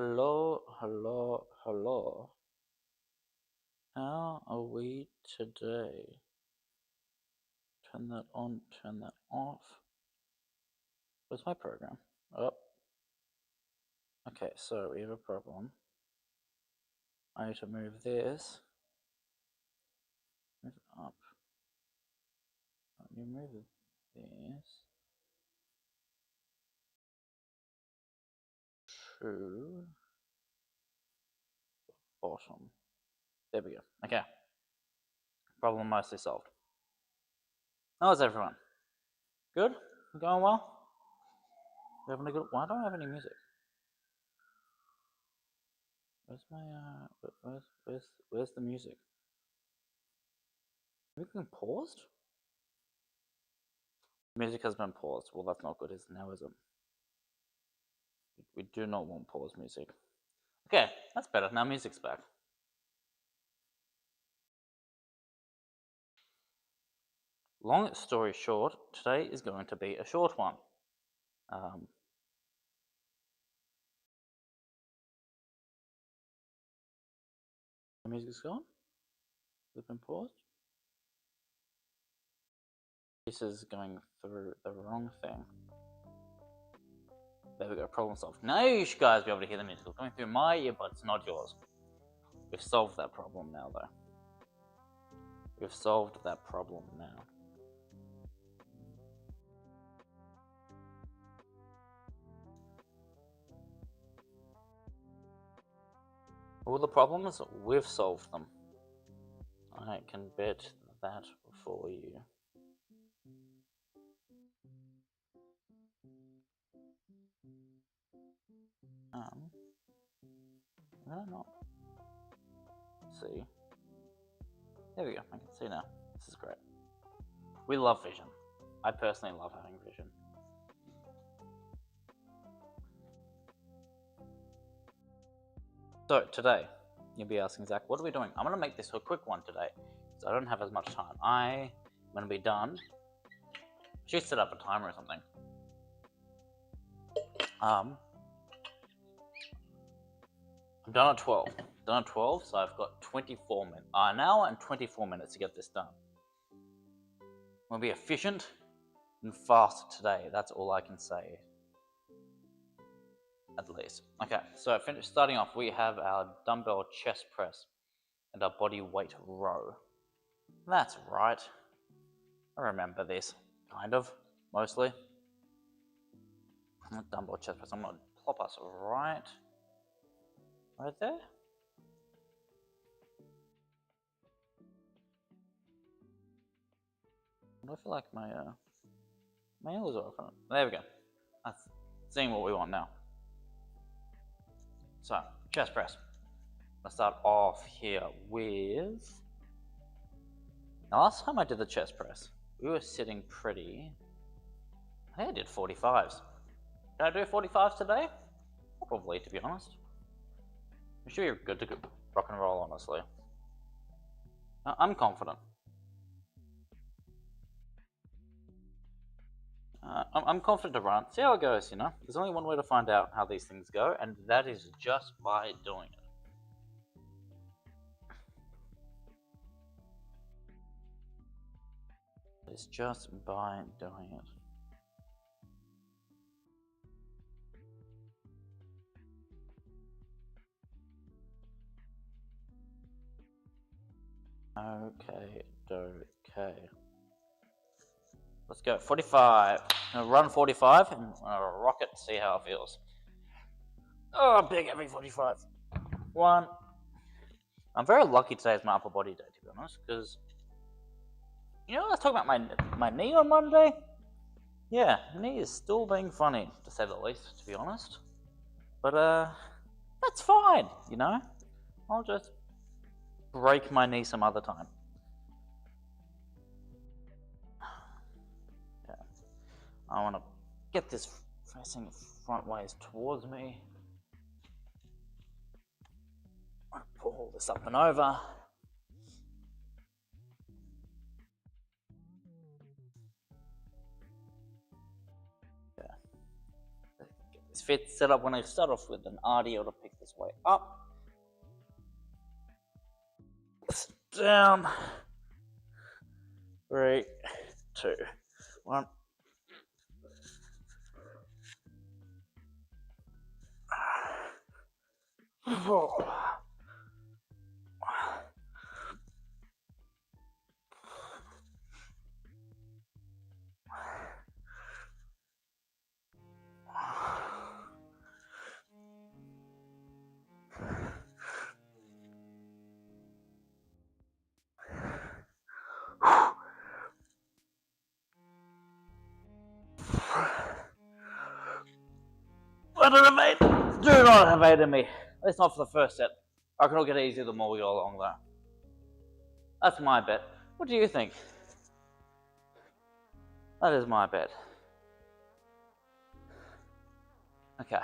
Hello, hello, hello. How are we today? Turn that on, turn that off. Where's my program? Oh, okay, so we have a problem. I need to move this. Move it up. Let me move this to bottom. There we go. Okay. Problem mostly solved. How's everyone? Good? Going well? You having a good? Why don't I have any music? Where's my where's the music? Everything paused? Music has been paused. Well, that's not good, is now, is it? We do not want pause music. Okay, that's better. Now music's back. Long story short, today is going to be a short one. The music's gone? Has it been paused? This is going through the wrong thing. There we go, problem solved. Now you should guys be able to hear the music. It's going through my earbuds, not yours. We've solved that problem now, though. We've solved that problem now. All the problems, we've solved them. I can bet that for you. Can I not see? There we go, I can see now. This is great. We love vision. I personally love having vision. So today, you'll be asking, Zach, what are we doing? I'm going to make this a quick one today, because I don't have as much time. I'm going to be done. Should set up a timer or something. I'm done at 12. Done at 12, so I've got 24 minutes. An hour and 24 minutes to get this done. I'm going to be efficient and fast today. That's all I can say. At least. Okay, so starting off, we have our dumbbell chest press and our body weight row. That's right. I remember this, kind of, mostly. Dumbbell chest press. I'm going to plop us right there. I feel like my ears are open. There we go. That's seeing what we want now. So, chest press. Let's start off here with... Now, last time I did the chest press, we were sitting pretty... I think I did 45s. Can I do 45s today? Probably, to be honest. I'm sure you're good to go rock and roll, honestly. I'm confident. I'm confident to run. See how it goes, you know? There's only one way to find out how these things go, and that is just by doing it. It's just by doing it. Okay. Let's go. 45. I'm gonna run 45 and rock it, see how it feels. Oh, big heavy 45. One. I'm very lucky today is my upper body day, to be honest, because you know, I was talking about my knee on Monday. Yeah, knee is still being funny, to say the least, to be honest. But that's fine, you know. I'll just break my knee some other time. Okay. I want to get this facing front ways towards me. I'll pull this up and over. Get this fit set up. When I start off with an audio to pick this way up. Down. 3, 2, 1. Undermate. Do not have aided me. At least not for the first set. I reckon it'll get easier the more we go along though. That's my bet. What do you think? That is my bet. Okay. I'm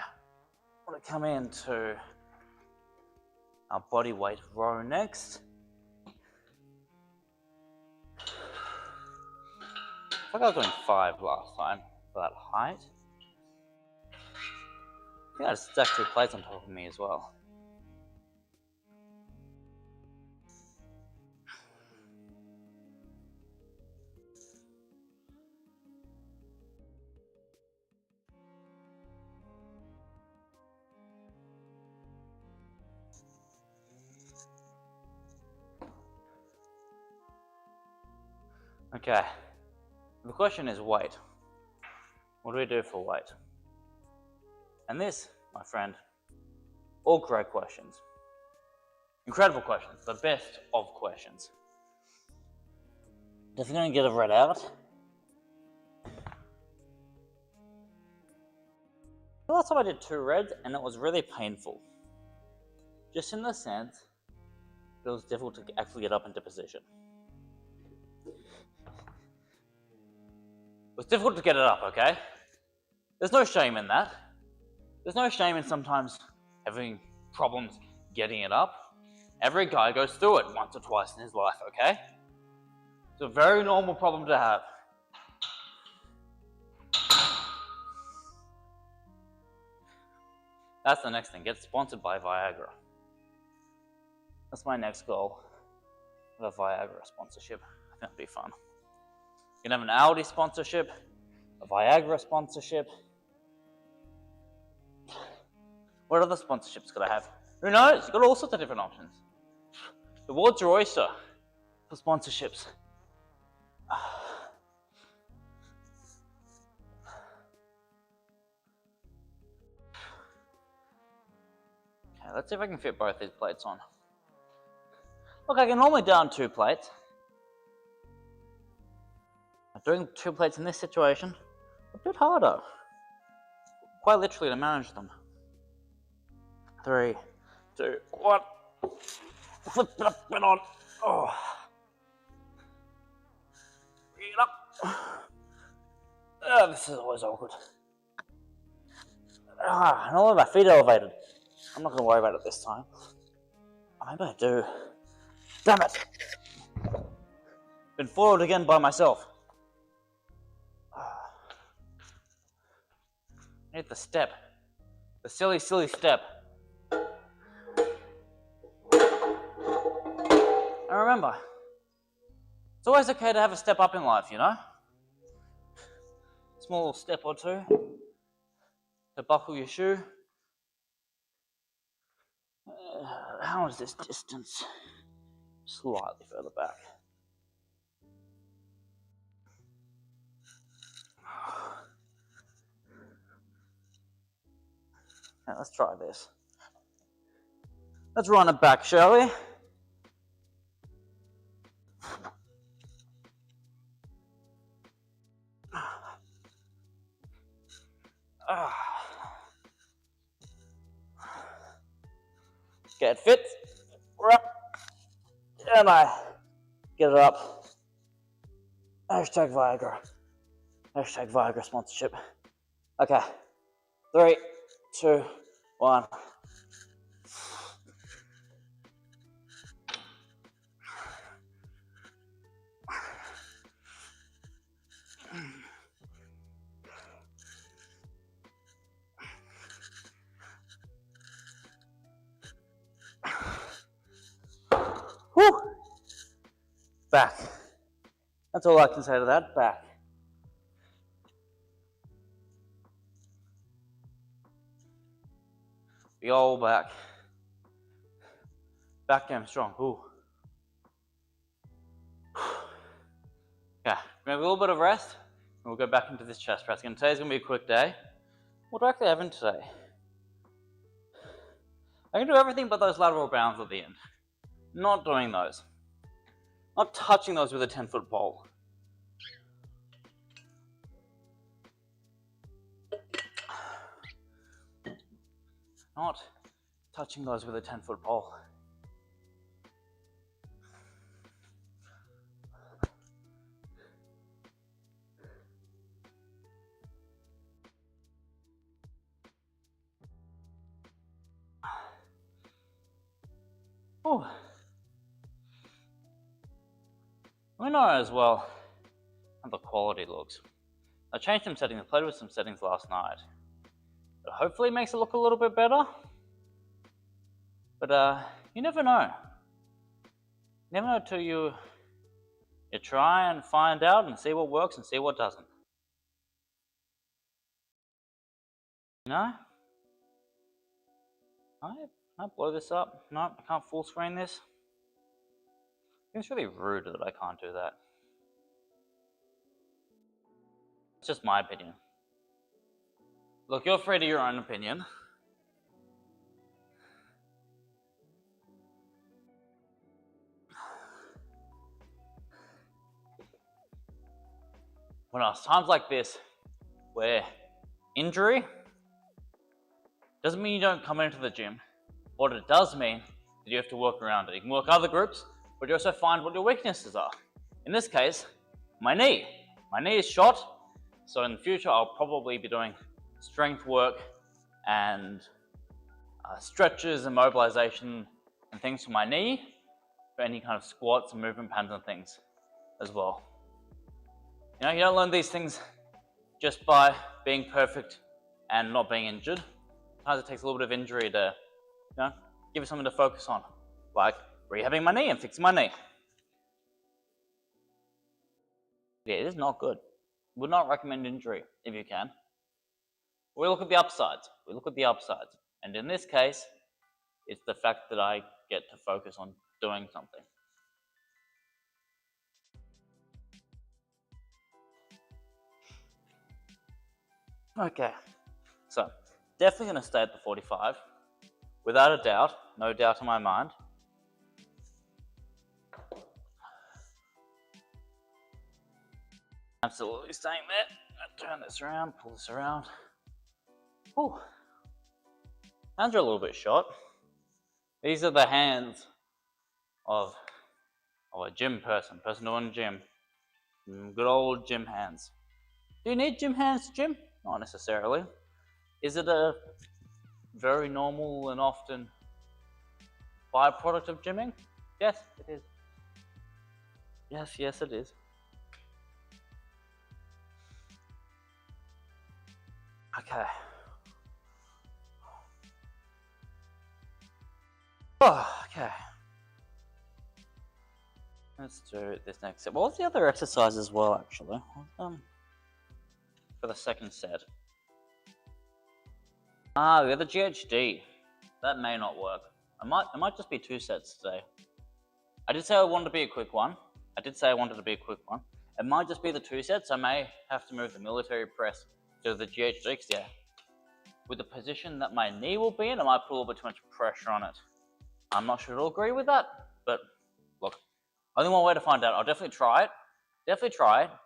going to come into our body weight row next. I think I was doing 5 last time for that height. I think I just stacked 2 plates on top of me as well. Okay, the question is weight. What do we do for weight? And this, my friend, all great questions. Incredible questions, the best of questions. Just going to get it read out. The last time I did 2 reds and it was really painful. Just in the sense, it was difficult to actually get up into position. It was difficult to get it up, okay? There's no shame in that. There's no shame in sometimes having problems getting it up. Every guy goes through it once or twice in his life, okay? It's a very normal problem to have. That's the next thing, get sponsored by Viagra. That's my next goal, the Viagra sponsorship. I think that'd be fun. You can have an Audi sponsorship, a Viagra sponsorship. What other sponsorships could I have? Who knows? You've got all sorts of different options. The world's your oyster for sponsorships. Okay, let's see if I can fit both these plates on. Look, I can normally down 2 plates. Doing 2 plates in this situation, a bit harder. Quite literally to manage them. 3, 2, 1. Flip it up and on. Oh. Bring it up. Oh, this is always awkward. And all of my feet elevated. I'm not going to worry about it this time. Maybe I do. Damn it! Been foiled again by myself. I need the step. The silly, silly step. And remember, it's always okay to have a step up in life, you know? Small step or 2. To buckle your shoe. How is this distance? Slightly further back. Now let's try this. Let's run it back, shall we? Okay, it fits. We're up. And I get it up. Hashtag Viagra. Hashtag Viagra sponsorship. Okay. 3, 2, 1. back. That's all I can say to that, back. The old back. Back damn strong. Ooh. Okay, we have a little bit of rest, and we'll go back into this chest press. Again, today's gonna be a quick day. What do I actually have in today? I can do everything but those lateral bounds at the end. Not doing those. Not touching those with a 10-foot pole. Not touching those with a 10-foot pole. Oh. We know as well how the quality looks. I changed some settings, I played with some settings last night. It hopefully makes it look a little bit better. But you never know. You never know till you try and find out and see what works and see what doesn't. You know? Can I blow this up? No, I can't full screen this. It's really rude that I can't do that. It's just my opinion. Look, you're free to your own opinion. When it's times like this, where injury doesn't mean you don't come into the gym. What it does mean is you have to work around it. You can work other groups, but you also find what your weaknesses are. In this case, my knee. My knee is shot, so in the future I'll probably be doing strength work and stretches and mobilization and things for my knee, for any kind of squats and movement patterns and things as well. You know, you don't learn these things just by being perfect and not being injured. Sometimes it takes a little bit of injury to, you know, give you something to focus on, like rehabbing my knee and fixing my knee. Yeah, it is not good. Would not recommend injury if you can. We look at the upsides. We look at the upsides. And in this case, it's the fact that I get to focus on doing something. Okay, so definitely going to stay at the 45. Without a doubt, no doubt in my mind. Absolutely staying there. Turn this around, pull this around. Ooh. Hands are a little bit short. These are the hands of a gym person doing gym. Good old gym hands. Do you need gym hands to gym? Not necessarily. Is it a very normal and often byproduct of gymming? Yes, it is. Yes, it is. Okay. Oh, okay. Let's do this next set. What was the other exercise as well, actually? For the second set. We have the GHD. That may not work. It might just be 2 sets today. I did say I wanted to be a quick one. It might just be the 2 sets. I may have to move the military press to the GHD, because yeah, with the position that my knee will be in, I might put a little bit too much pressure on it. I'm not sure I'll agree with that, but look, only one way to find out. I'll definitely try it.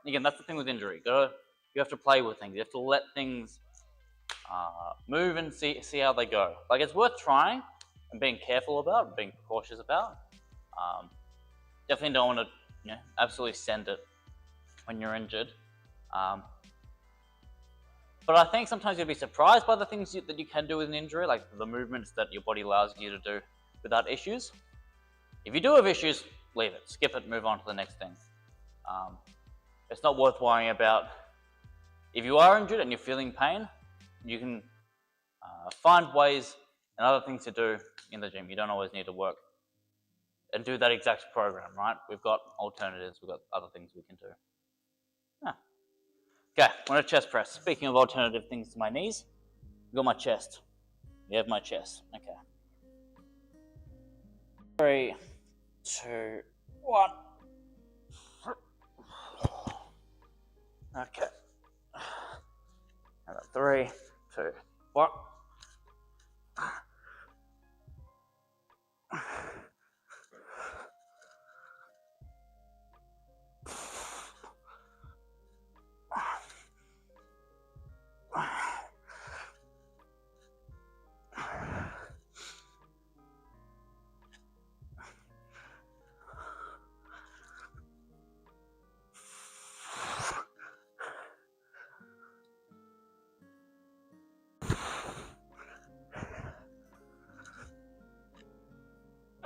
Again, that's the thing with injury. You have to play with things. You have to let things move and see how they go. Like, it's worth trying and being careful about, being cautious about. Definitely don't want to, absolutely send it when you're injured. But I think sometimes you'll be surprised by the things that you can do with an injury, like the movements that your body allows you to do without issues. If you do have issues, leave it, skip it, move on to the next thing. It's not worth worrying about. If you are injured and you're feeling pain, you can find ways and other things to do in the gym. You don't always need to work and do that exact program, right? We've got alternatives, we've got other things we can do. Ah. Okay, I'm gonna chest press. Speaking of alternative things to my knees, I've got my chest. You have my chest. Okay. 3, 2, 1. Okay. 3, 2, 1.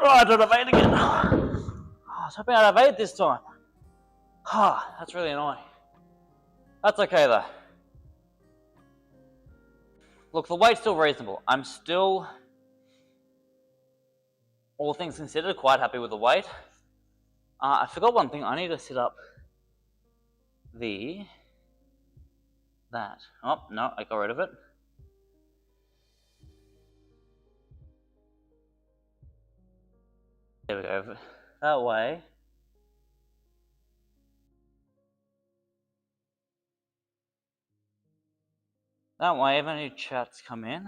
Oh, I don't have 8 again. Oh, I was hoping I'd have 8 this time. Ah, that's really annoying. That's okay though. Look, the weight's still reasonable. I'm still, all things considered, quite happy with the weight. I forgot one thing. I need to set up that. Oh, no, I got rid of it. There we go. That way. That way, if any chats come in,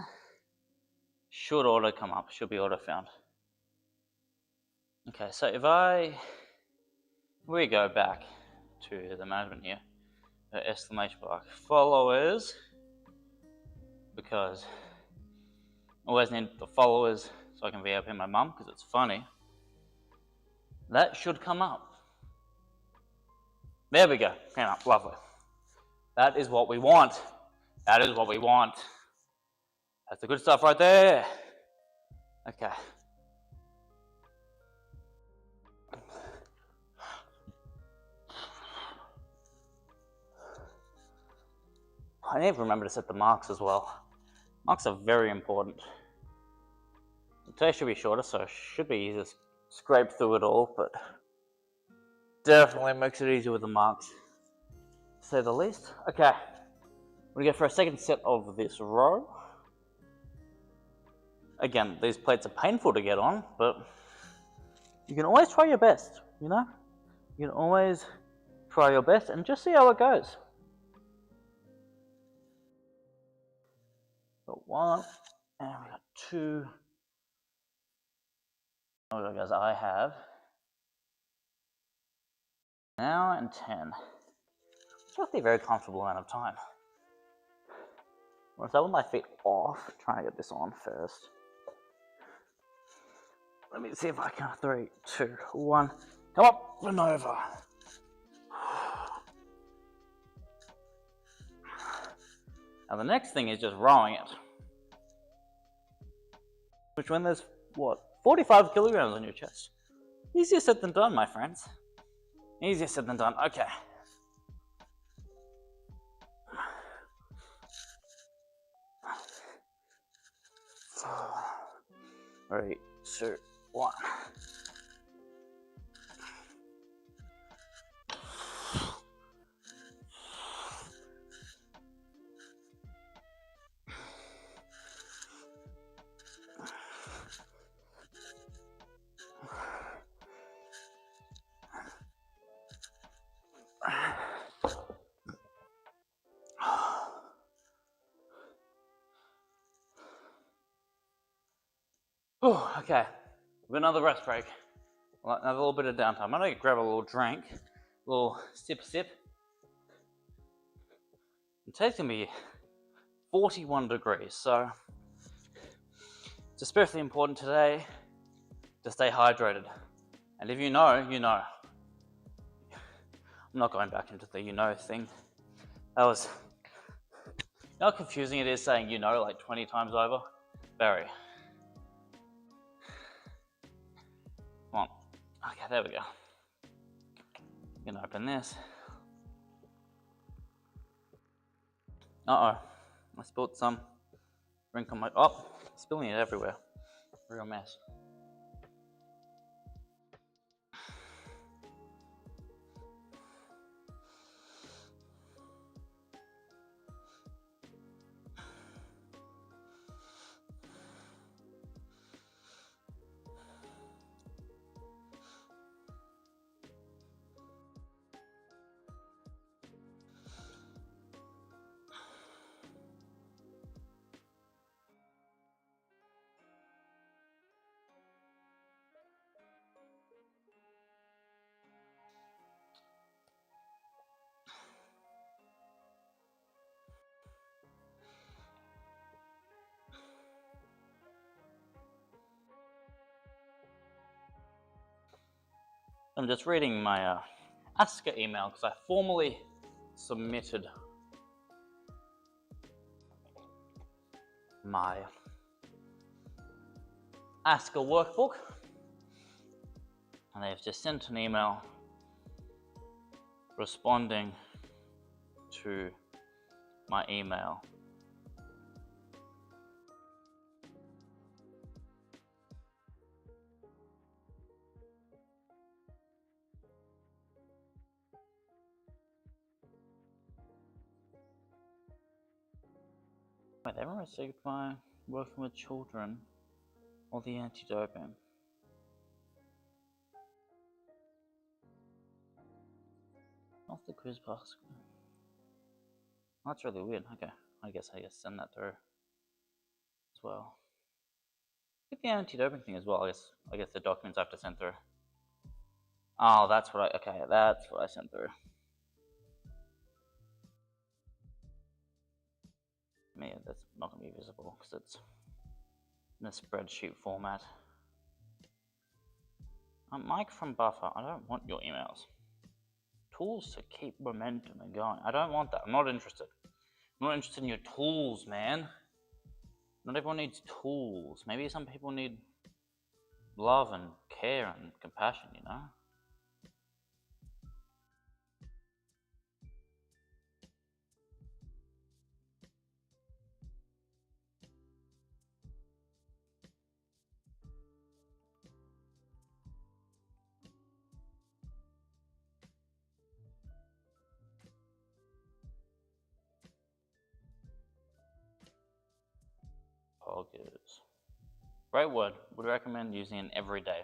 should auto come up, should be auto found. Okay, so if we go back to the management here, the exclamation mark, followers, because I always need the followers so I can VIP my mum, because it's funny. That should come up. There we go, came up, lovely. That is what we want. That is what we want. That's the good stuff right there. Okay. I need to remember to set the marks as well. Marks are very important. Today should be shorter, so it should be easy to scrape through it all, but definitely makes it easier with the marks, to say the least. Okay, we're gonna go for a second set of this row. Again, these plates are painful to get on, but you can always try your best, you know? You can always try your best and just see how it goes. Got 1, and we got 2. Oh, guys, I have now and 10. It's actually a very comfortable amount of time. I'm gonna start with my feet off, trying to get this on first. Let me see if I can. 3, 2, 1. Come up and over. Now the next thing is just rowing it. Which when there's, what, 45 kilograms on your chest. Easier said than done, my friends. Easier said than done. Okay. Three, 2, 1. Okay, we've got another rest break. Another little bit of downtime. I'm gonna grab a little drink, a little sip. Today's gonna be 41 degrees, so it's especially important today to stay hydrated. And if you know, you know. I'm not going back into the you know thing. That was, you know how confusing it is saying you know like 20 times over? Very. Come on. Okay, there we go. I'm gonna open this. Uh-oh. I spilled some drink on my, oh, spilling it everywhere. Real mess. I'm just reading my Asker email because I formally submitted my Asker workbook, and they've just sent an email responding to my email. Wait, they haven't received my working with children or the anti-doping. Not the quiz pass. That's really weird. Okay, I guess send that through as well. Get the anti-doping thing as well. I guess the documents I have to send through. Oh, that's what I sent through. Yeah, that's not going to be visible because it's in a spreadsheet format. Mike from Buffer, I don't want your emails. Tools to keep momentum and going. I don't want that. I'm not interested. I'm not interested in your tools, man. Not everyone needs tools. Maybe some people need love and care and compassion, you know? Poggers. Great word. Would recommend using it every day.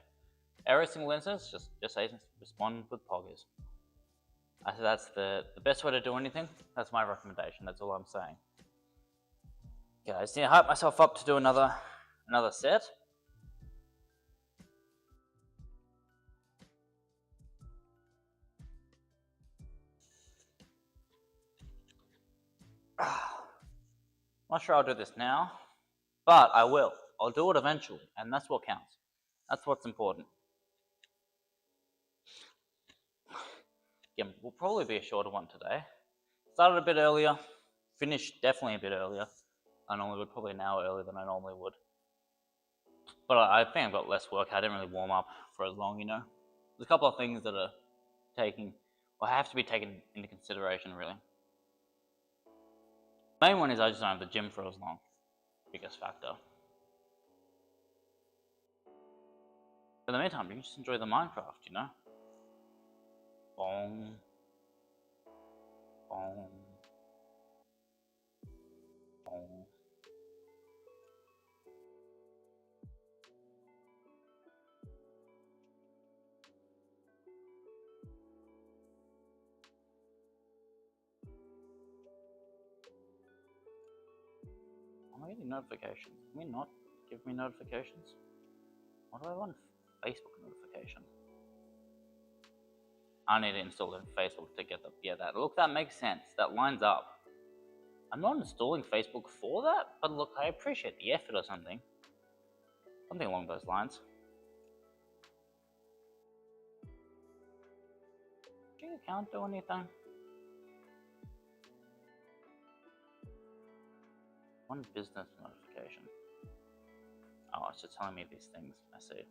Every single instance, just say respond with poggers. I think that's the best way to do anything. That's my recommendation. That's all I'm saying. Okay, I just need to hype myself up to do another set. Not sure I'll do this now, but I will. I'll do it eventually, and that's what counts. That's what's important. Again, will probably be a shorter one today. Started a bit earlier, finished definitely a bit earlier. I normally would, probably an hour earlier than I normally would. But I think I've got less work. I didn't really warm up for as long, you know. There's a couple of things that are have to be taken into consideration, really. Main one is I just don't have the gym for as long. Biggest factor. In the meantime, you can just enjoy the Minecraft, you know? Bong. Bong. Bong. Am I getting notifications? Can we not give me notifications? Why do I want Facebook notification? I need to install it in Facebook to get that. Look, that makes sense. That lines up. I'm not installing Facebook for that, but look, I appreciate the effort or something. Something along those lines. Does your account do anything? One business notification. Oh, it's just telling me these things. I see.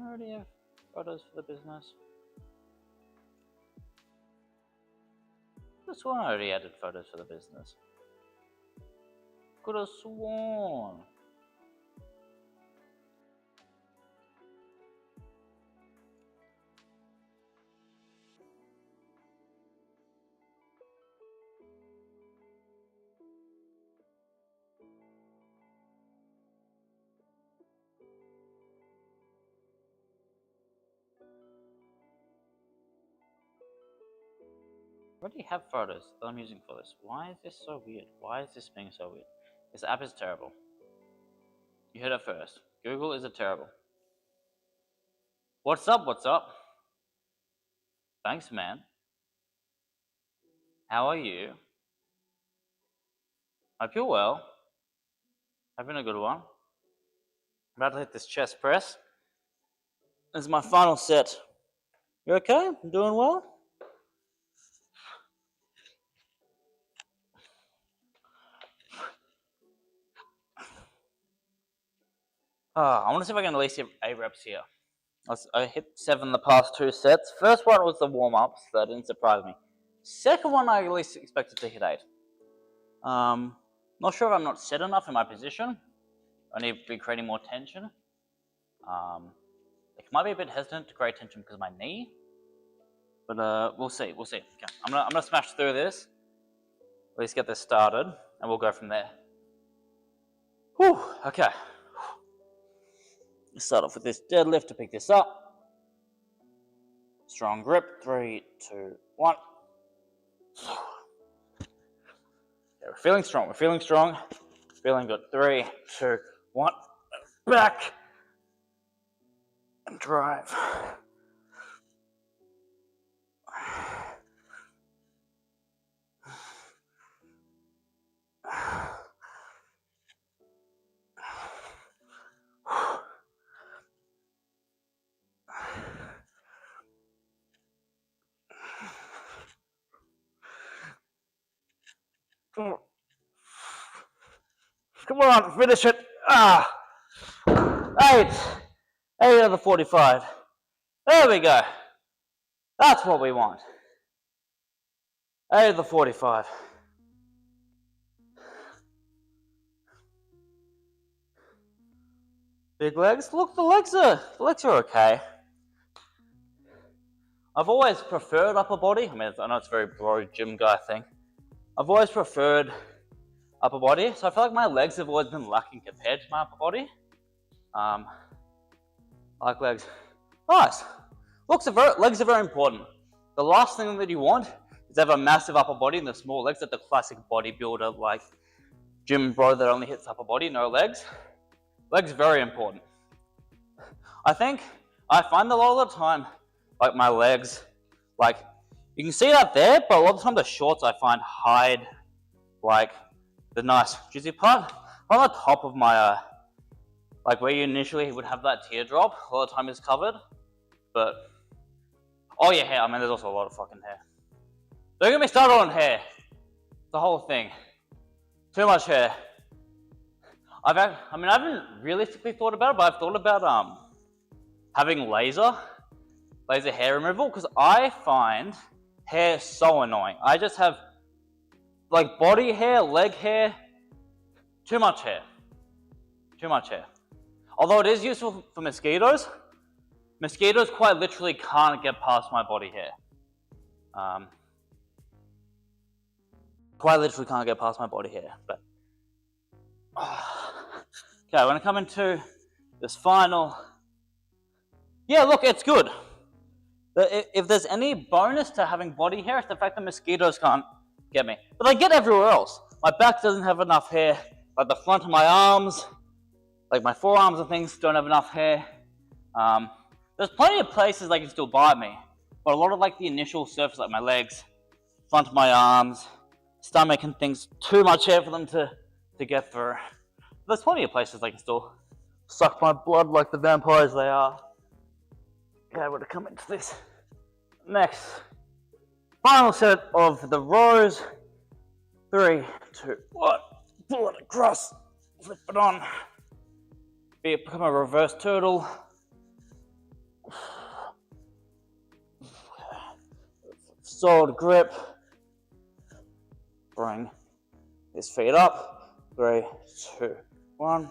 I already have photos for the business. Could have sworn I already added photos for the business. Could have sworn. I already have photos that I'm using for this. Why is this so weird? Why is this being so weird? This app is terrible. You heard it first. Google is terrible. What's up? What's up? Thanks, man. How are you? Hope you're well. Having a good one. About to hit this chest press. This is my final set. You okay? I'm doing well? I want to see if I can at least hit 8 reps here. I hit 7 the past 2 sets. First one was the warm-ups, that didn't surprise me. Second one I at least expected to hit 8. Not sure if I'm not set enough in my position. I need to be creating more tension. Like, might be a bit hesitant to create tension because of my knee. But we'll see. Okay. I'm gonna smash through this. At least get this started, and we'll go from there. Whew, okay. Let's start off with this deadlift to pick this up. Strong grip. 3, 2, 1. Yeah, we're feeling strong. Feeling good. 3, 2, 1. Back. And drive. Come on, finish it. 8 out of the 45. There we go. That's what we want. 8 of the 45. Big legs. Look, the legs are okay. I've always preferred upper body. I mean, I know it's a very bro gym guy thing. I've always preferred upper body, so I feel like my legs have always been lacking compared to my upper body. I like legs. Nice. Legs are very important. The last thing that you want is to have a massive upper body and the small legs, that the classic bodybuilder, like gym bro that only hits upper body, no legs. Legs are very important. I find a lot of the time, like my legs, like you can see that there, but a lot of the time the shorts I find hide like the nice juicy part. On the top of my, like where you initially would have that teardrop, a lot of the time is covered. But, oh yeah, hair. I mean, there's also a lot of fucking hair. Don't get me started on hair. The whole thing. Too much hair. I haven't realistically thought about it, but I've thought about having laser hair removal, because I find hair so annoying. I just have like body hair, leg hair, too much hair. Although it is useful for mosquitoes quite literally can't get past my body hair. But okay, when I come into this final, yeah, look, it's good. If there's any bonus to having body hair, it's the fact that mosquitoes can't get me. But they get everywhere else. My back doesn't have enough hair. Like the front of my arms, like my forearms and things don't have enough hair. There's plenty of places they can still bite me. But a lot of like the initial surface, like my legs, front of my arms, stomach and things, too much hair for them to get through. There's plenty of places they can still suck my blood like the vampires they are. Okay, we're gonna come into this next final set of the rows. 3, 2, 1. Pull it across, flip it on. Become a reverse turtle. Solid grip. Bring his feet up. 3, 2, 1.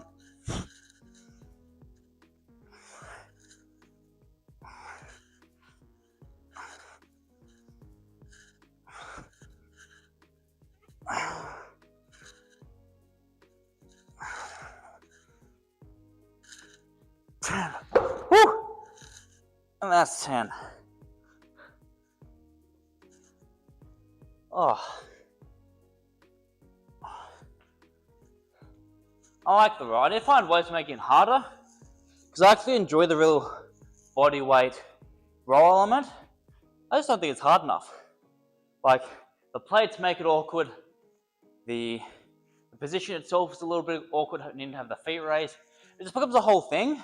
Woo! And that's 10. Oh. I like the row. I did find ways to make it harder, because I actually enjoy the real body weight row element. I just don't think it's hard enough. Like, the plates make it awkward. The position itself is a little bit awkward, needing to have the feet raised. It just becomes a whole thing.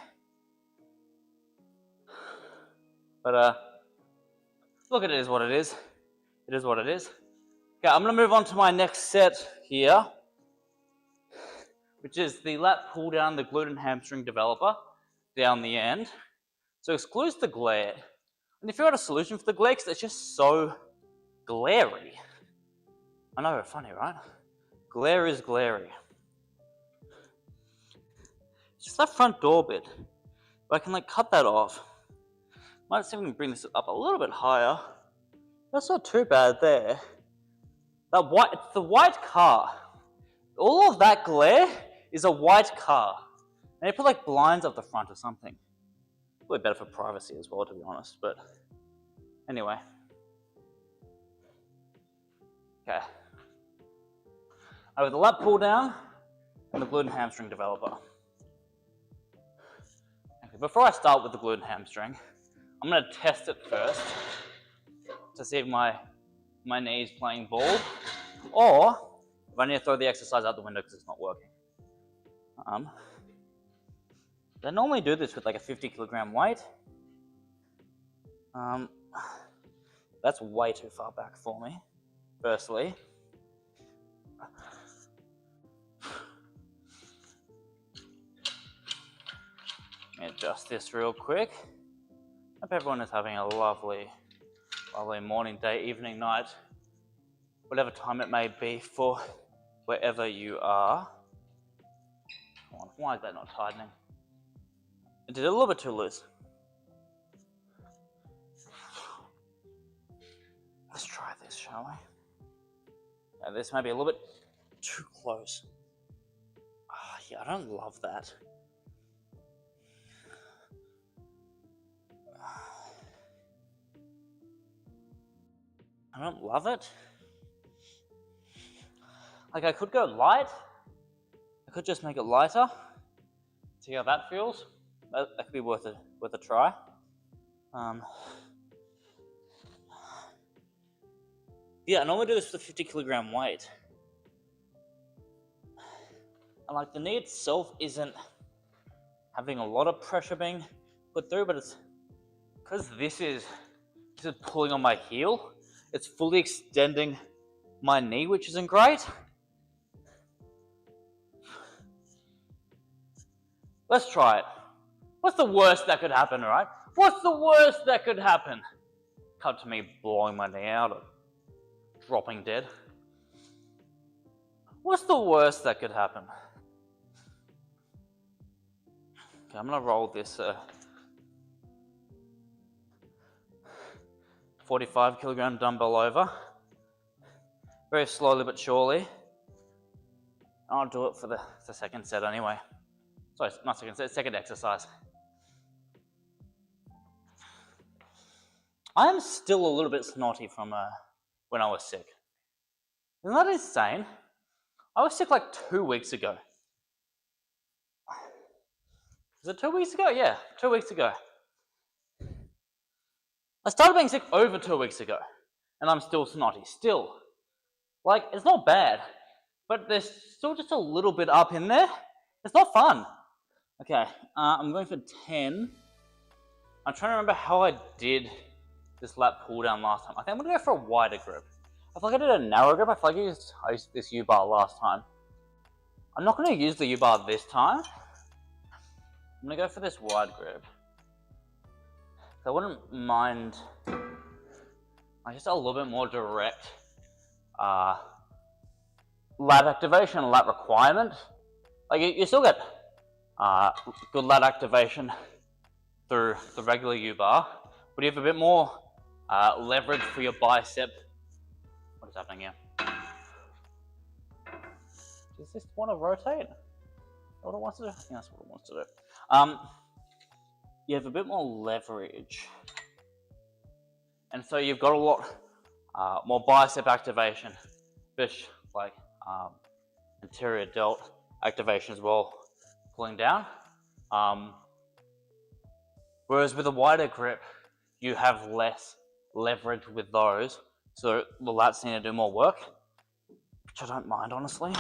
But look, it is what it is. It is what it is. Okay, I'm going to move on to my next set here, which is the lat pull down, the glute and hamstring developer down the end. So excludes the glare. And if you had a solution for the glare, because it's just so glary. I know, funny, right? Glare is glary. It's just that front door bit. If I can like cut that off, might see if we can bring this up a little bit higher. That's not too bad there. That white, it's the white car. All of that glare is a white car. And you put like blinds up the front or something. Probably better for privacy as well, to be honest, but anyway. Okay. With the lat pull down and the glute and hamstring developer. Okay, before I start with the glute and hamstring, I'm going to test it first to see if my knee is playing ball, or if I need to throw the exercise out the window because it's not working. I normally do this with like a 50-kilogram weight. That's way too far back for me, firstly. Let me adjust this real quick. Hope everyone is having a lovely morning, day, evening, night, whatever time it may be for wherever you are. Come on, why is that not tightening? I did it a little bit too loose. Let's try this, shall we? Yeah, this may be a little bit too close. Yeah, I don't love that. I don't love it. Like, I could go light. I could just make it lighter. See how that feels. That could be worth a try. Yeah, I normally do this with a 50-kilogram weight. And like the knee itself isn't having a lot of pressure being put through, but it's because this is pulling on my heel. It's fully extending my knee, which isn't great. Let's try it. What's the worst that could happen, right? What's the worst that could happen? Cut to me blowing my knee out or dropping dead. What's the worst that could happen? Okay, I'm gonna roll this 45-kilogram dumbbell over, very slowly but surely. I'll do it for the second set anyway. Sorry, not second set, second exercise. I am still a little bit snotty from when I was sick. Isn't that insane? I was sick like 2 weeks ago. Was it 2 weeks ago? Yeah, 2 weeks ago. I started being sick over 2 weeks ago, and I'm still snotty, still. Like, it's not bad, but there's still just a little bit up in there. It's not fun. Okay, I'm going for 10. I'm trying to remember how I did this lat pull down last time. I think I'm gonna go for a wider grip. I feel like I did a narrow grip. I feel like I used this U-bar last time. I'm not gonna use the U-bar this time. I'm gonna go for this wide grip. I wouldn't mind just a little bit more direct lat activation, lat requirement. Like you still get good lat activation through the regular U-bar, but you have a bit more leverage for your bicep. What is happening here? Does this want to rotate? What it wants to do? I think that's what it wants to do. You have a bit more leverage, and so you've got a lot more bicep activation, fish like anterior delt activation as well, pulling down. Whereas with a wider grip, you have less leverage with those, so the lats need to do more work, which I don't mind, honestly.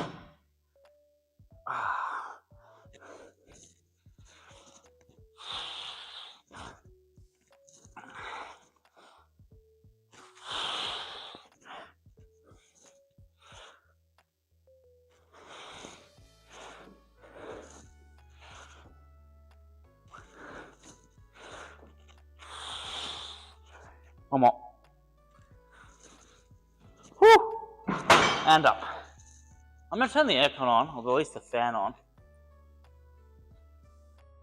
One more. Whew. And up. I'm going to turn the aircon on, or at least the fan on.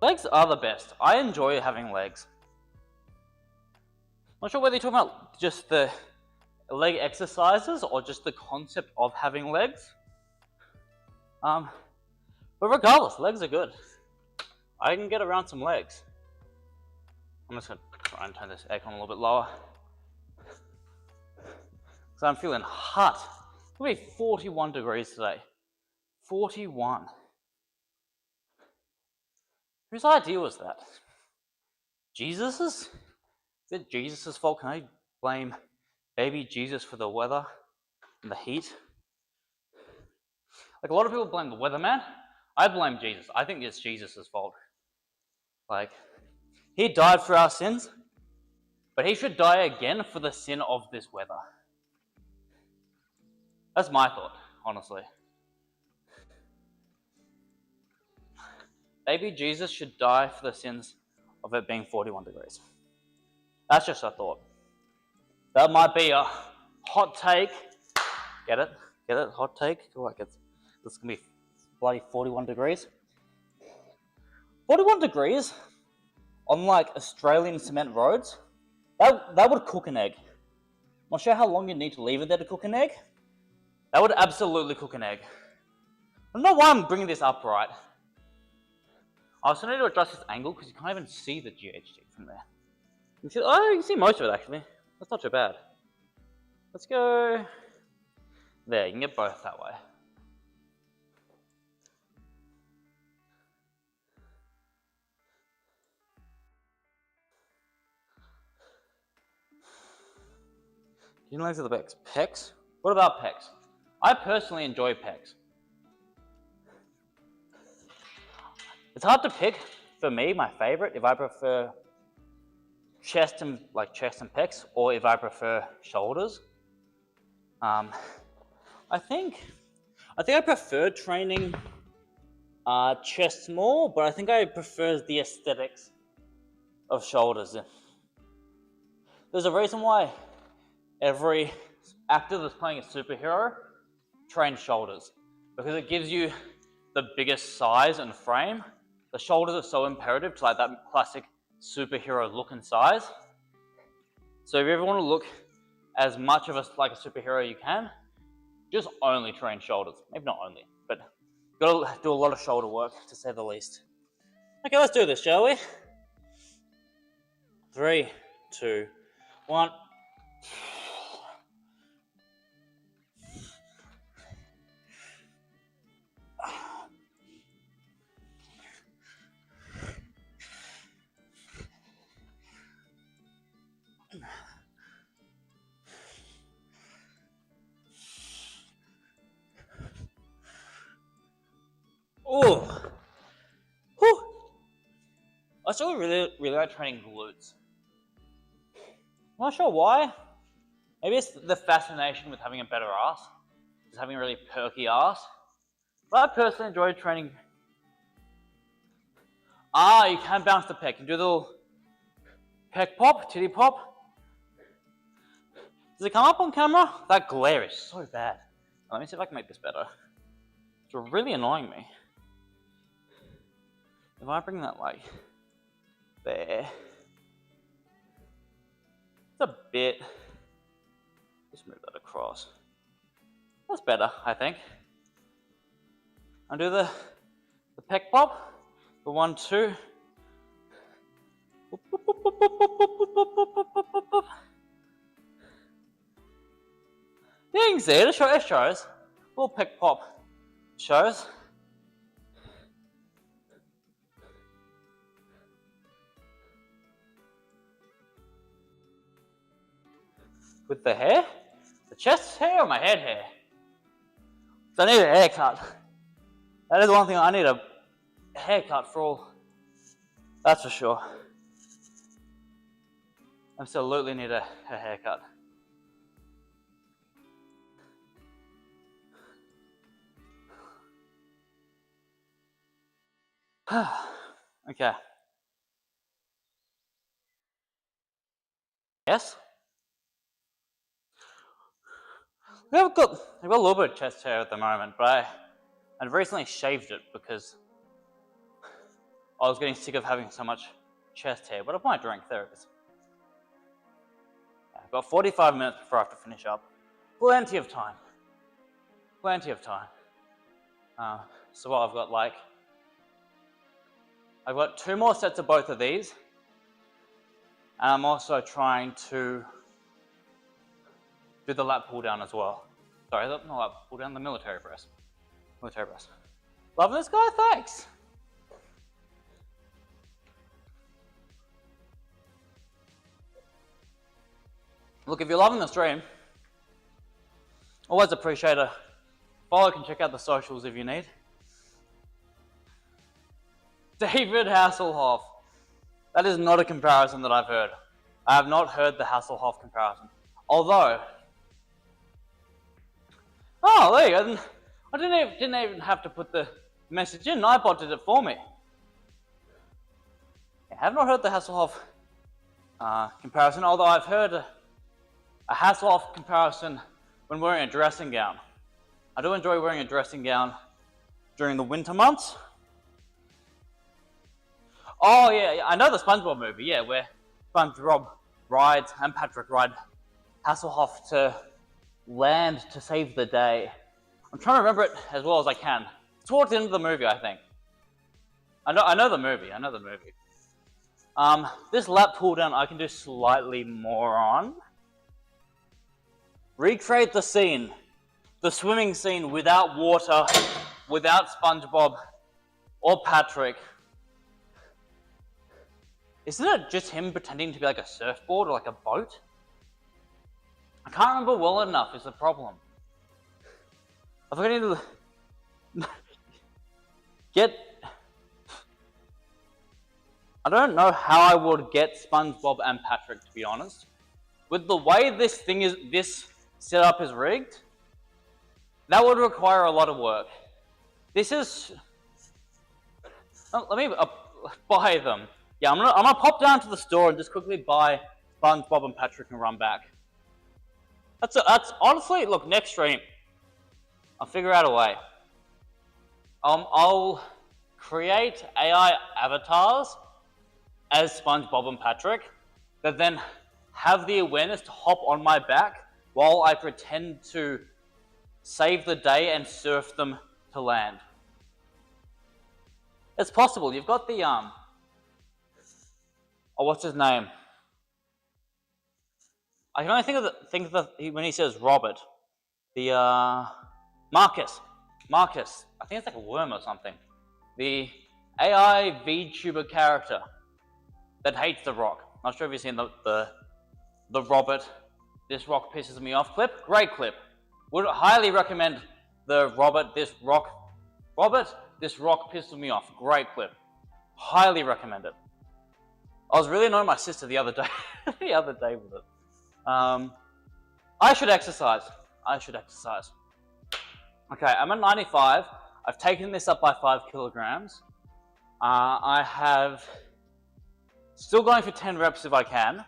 Legs are the best. I enjoy having legs. Not sure whether you're talking about just the leg exercises or just the concept of having legs. But regardless, legs are good. I can get around some legs. I'm just going to try and turn this aircon a little bit lower. Because I'm feeling hot. It'll be 41 degrees today. 41. Whose idea was that? Jesus's? Is it Jesus' fault? Can I blame baby Jesus for the weather and the heat? Like, a lot of people blame the weatherman. I blame Jesus. I think it's Jesus' fault. Like, he died for our sins, but he should die again for the sin of this weather. That's my thought, honestly. Baby Jesus should die for the sins of it being 41 degrees. That's just a thought. That might be a hot take. Get it? Get it? Hot take? Like this is going to be bloody 41 degrees. 41 degrees on like Australian cement roads, that would cook an egg. I'm not sure how long you need to leave it there to cook an egg. That would absolutely cook an egg. I don't know why I'm bringing this up right. I also need to adjust this angle because you can't even see the GHD from there. You can see most of it actually. That's not too bad. Let's go there. You can get both that way. You know, legs are the pecs. Pecs? What about pecs? I personally enjoy pecs. It's hard to pick for me, my favorite, if I prefer chest and pecs, or if I prefer shoulders. I think I prefer training chest more, but I think I prefer the aesthetics of shoulders. There's a reason why every actor that's playing a superhero trains shoulders, because it gives you the biggest size and frame. The shoulders are so imperative to like that classic superhero look and size. So if you ever want to look as much of a superhero you can, just only train shoulders. Maybe not only, but you've got to do a lot of shoulder work, to say the least. Okay, let's do this, shall we? 3, 2, 1. Oh, whew. I still really like training glutes. I'm not sure why. Maybe it's the fascination with having a better ass, just having a really perky ass. But I personally enjoy training. You can bounce the pec. You do the little pec pop, titty pop. Does it come up on camera? That glare is so bad. Let me see if I can make this better. It's really annoying me. If I bring that like there, it's a bit. Just move that across. That's better, I think. I'll do the pec pop. The 1, 2. Yeah, you can see it. It shows. Little pec pop shows. With the hair? The chest hair or my head hair? So I need a haircut. That is one thing I need a haircut for all. That's for sure. Absolutely need a haircut. Okay. Yes? I've got a little bit of chest hair at the moment, but I've recently shaved it because I was getting sick of having so much chest hair. But I might drink, there it is. I've got 45 minutes before I have to finish up. Plenty of time. Plenty of time. So what I've got I've got 2 more sets of both of these. And I'm also trying to do the lat pull down as well. Sorry, not lat pull down, the military press. Military press. Love this guy? Thanks. Look, if you're loving the stream, always appreciate a follow. Can check out the socials if you need. David Hasselhoff. That is not a comparison that I've heard. I have not heard the Hasselhoff comparison. Although, oh, there you go. I didn't even have to put the message in. iPod did it for me. I have not heard the Hasselhoff comparison, although I've heard a Hasselhoff comparison when wearing a dressing gown. I do enjoy wearing a dressing gown during the winter months. Oh yeah, I know the SpongeBob movie, yeah, where SpongeBob rides and Patrick ride Hasselhoff to land to save the day. I'm trying to remember it as well as I can. Towards the end of the movie, I think. I know the movie. This lat pull down I can do slightly more on. Recreate the scene. The swimming scene without water, without SpongeBob or Patrick. Isn't it just him pretending to be like a surfboard or like a boat? I can't remember well enough is the problem. I think I need to get... I don't know how I would get SpongeBob and Patrick, to be honest. With the way this setup is rigged, that would require a lot of work. This is... Oh, let me buy them. Yeah, I'm gonna pop down to the store and just quickly buy SpongeBob and Patrick and run back. That's honestly, look, next stream, I'll figure out a way. I'll create AI avatars as SpongeBob and Patrick that then have the awareness to hop on my back while I pretend to save the day and surf them to land. It's possible. You've got the oh, what's his name? I can only think of when he says Robert. The Marcus. Marcus. I think it's like a worm or something. The AI VTuber character that hates The Rock. I'm not sure if you've seen the Robert, this rock pisses me off clip. Great clip. Would highly recommend the Robert, this rock pisses me off. Great clip. Highly recommend it. I was really annoying my sister the other day. With it. I should exercise. Okay, I'm at 95. I've taken this up by 5 kilograms. I have still going for 10 reps if I can,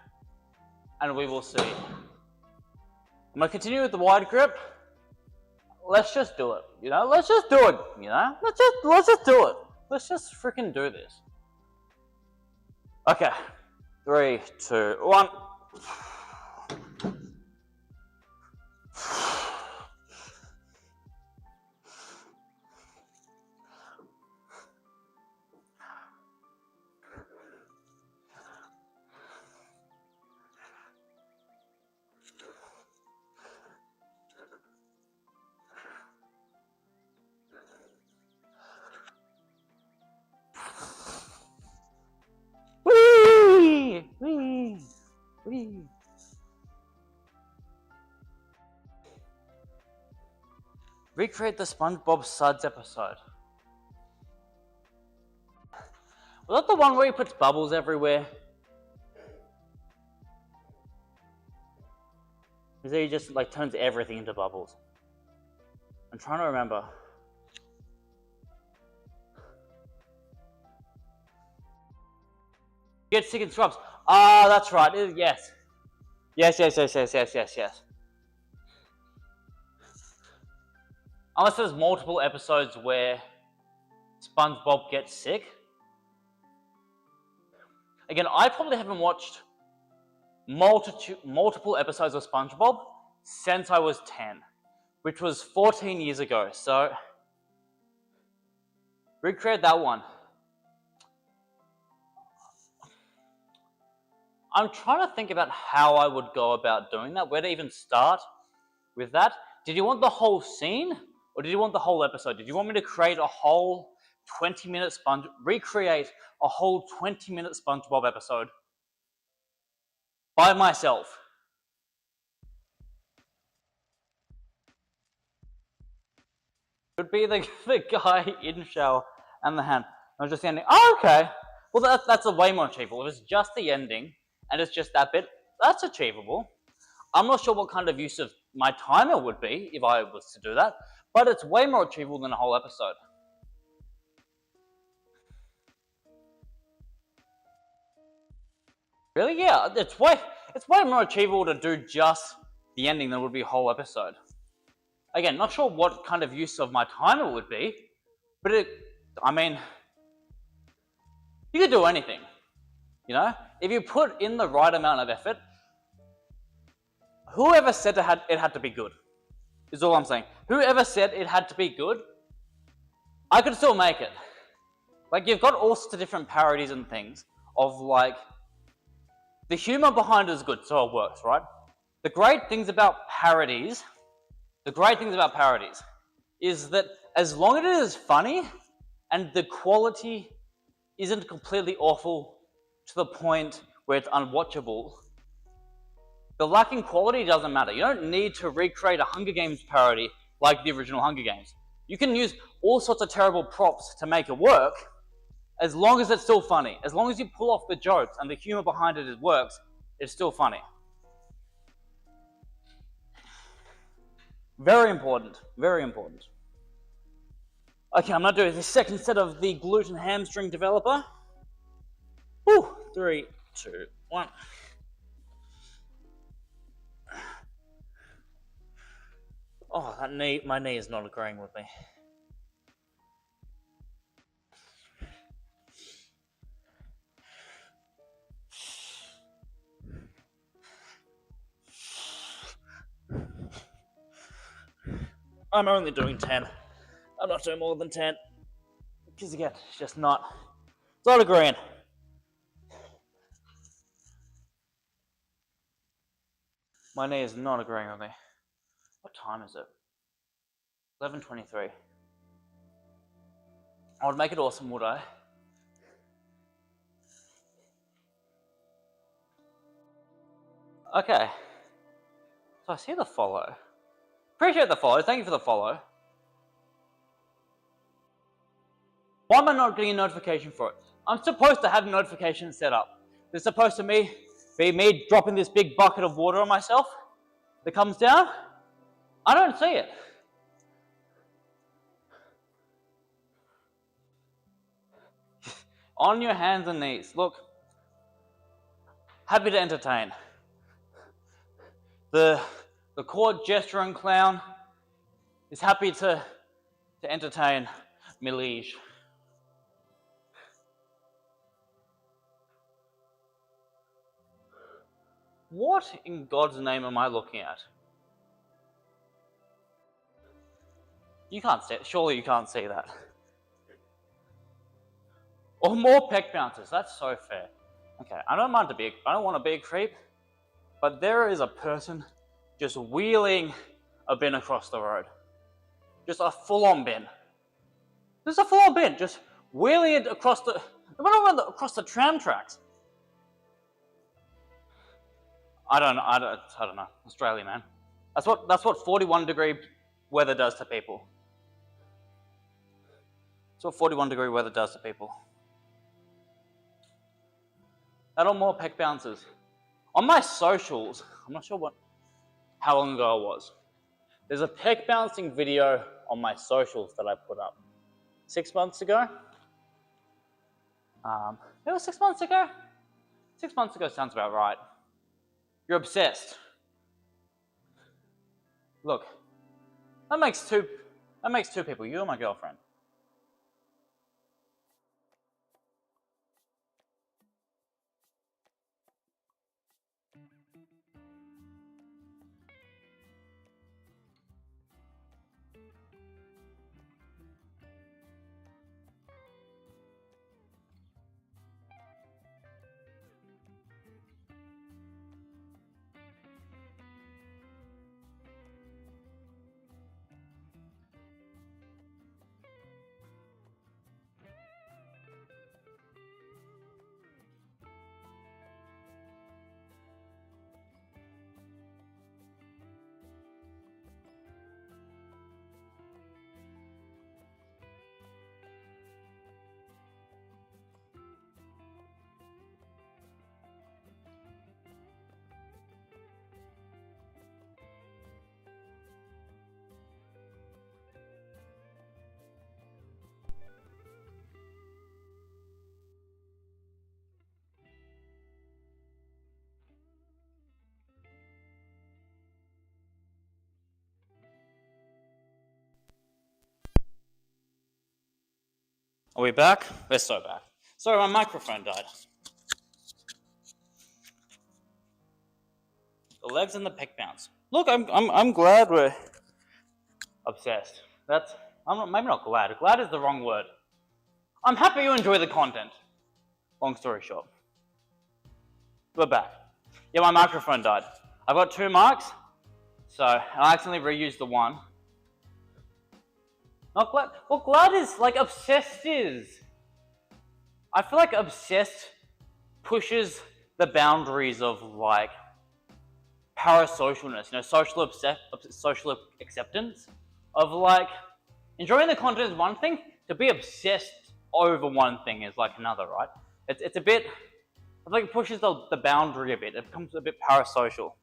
and we will see. I'm gonna continue with the wide grip. Let's just do it, you know? Let's just do it, you know? Let's just do it. Let's just freaking do this. Okay, 3, 2, 1. Whee! Recreate the SpongeBob Suds episode. Was that the one where he puts bubbles everywhere? Is he just like turns everything into bubbles? I'm trying to remember. Get sick and scrubs. Ah, that's right. Yes. Yes. Unless there's multiple episodes where SpongeBob gets sick. Again, I probably haven't watched multiple episodes of SpongeBob since I was 10, which was 14 years ago. So, recreate that one. I'm trying to think about how I would go about doing that, where to even start with that. Did you want the whole scene, or did you want the whole episode? Did you want me to create a whole 20-minute recreate a whole 20-minute SpongeBob episode by myself? Could be the guy in shower and the hand. I was just ending. Oh, okay. Well, that's a way more achievable. If it's just the ending and it's just that bit, that's achievable. I'm not sure what kind of use of my timer would be if I was to do that, but it's way more achievable than a whole episode. Really? Yeah, it's way more achievable to do just the ending than would be a whole episode. Again, not sure what kind of use of my timer would be, but I mean, you could do anything, you know? If you put in the right amount of effort, whoever said it had to be good, is all I'm saying. Whoever said it had to be good, I could still make it. Like, you've got all sorts of different parodies and things of, like, the humor behind it is good, so it works, right? The great things about parodies is that as long as it is funny and the quality isn't completely awful to the point where it's unwatchable, the lacking quality doesn't matter. You don't need to recreate a Hunger Games parody like the original Hunger Games. You can use all sorts of terrible props to make it work, as long as it's still funny. As long as you pull off the jokes and the humor behind it works, it's still funny. Very important, very important. Okay, I'm going to do the second set of the gluten hamstring developer. Woo, 3, 2, 1. Oh, my knee is not agreeing with me. I'm only doing 10. I'm not doing more than 10. Because again, it's not agreeing. My knee is not agreeing with me. What time is it? 11:23. I would make it awesome, would I? Okay. So I see the follow. Appreciate the follow. Thank you for the follow. Why am I not getting a notification for it? I'm supposed to have notifications set up. There's supposed to be me dropping this big bucket of water on myself that comes down. I don't see it. On your hands and knees. Look. Happy to entertain. The court gesturing clown is happy to entertain me liege. What in God's name am I looking at? You can't see it. Surely you can't see that. Or more peck bouncers. That's so fair. Okay, I don't want to be a creep, but there is a person just wheeling a bin across the road. Just a full-on bin. Just a full-on bin. Just wheeling it across the tram tracks. I don't know. Australia, man. That's what 41-degree weather does to people. That's what 41-degree weather does to people. Add on more pec bounces. On my socials, I'm not sure how long ago it was. There's a pec bouncing video on my socials that I put up 6 months ago. It was 6 months ago? 6 months ago sounds about right. You're obsessed. Look, that makes two people, you and my girlfriend. Are we back? We're so back. Sorry, my microphone died. The legs and the pec bounce. Look, I'm glad we're obsessed. Maybe not glad. Glad is the wrong word. I'm happy you enjoy the content. Long story short. We're back. Yeah, my microphone died. I've got 2 mics, so I accidentally reused the one. Not glad. Well, glad is like obsessed is. I feel like obsessed pushes the boundaries of like parasocialness, social acceptance of like enjoying the content is one thing, to be obsessed over one thing is like another, right? It's a bit, I think it pushes the boundary a bit. It becomes a bit parasocial.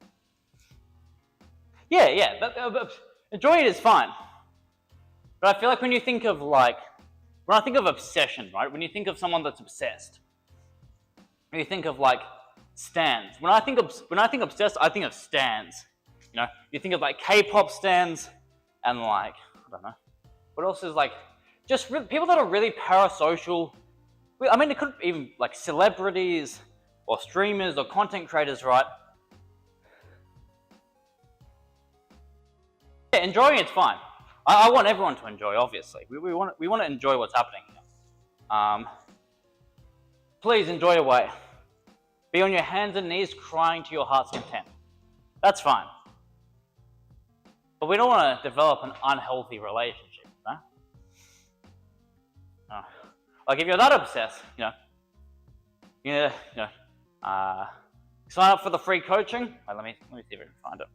Yeah, enjoying it is fine. But I feel like when you think of like, when I think of obsession, right? When you think of someone that's obsessed, when you think of like stans. When I think obsessed, I think of stans. You know, you think of like K-pop stans and like, I don't know, what else is like, just people that are really parasocial. I mean, it could even like celebrities or streamers or content creators, right? Yeah, enjoying it's fine. I want everyone to enjoy, obviously. We want to enjoy what's happening here. Please enjoy away. Be on your hands and knees crying to your heart's content. That's fine. But we don't want to develop an unhealthy relationship, you know? Like if you're that obsessed, sign up for the free coaching. Let me see if I can find it.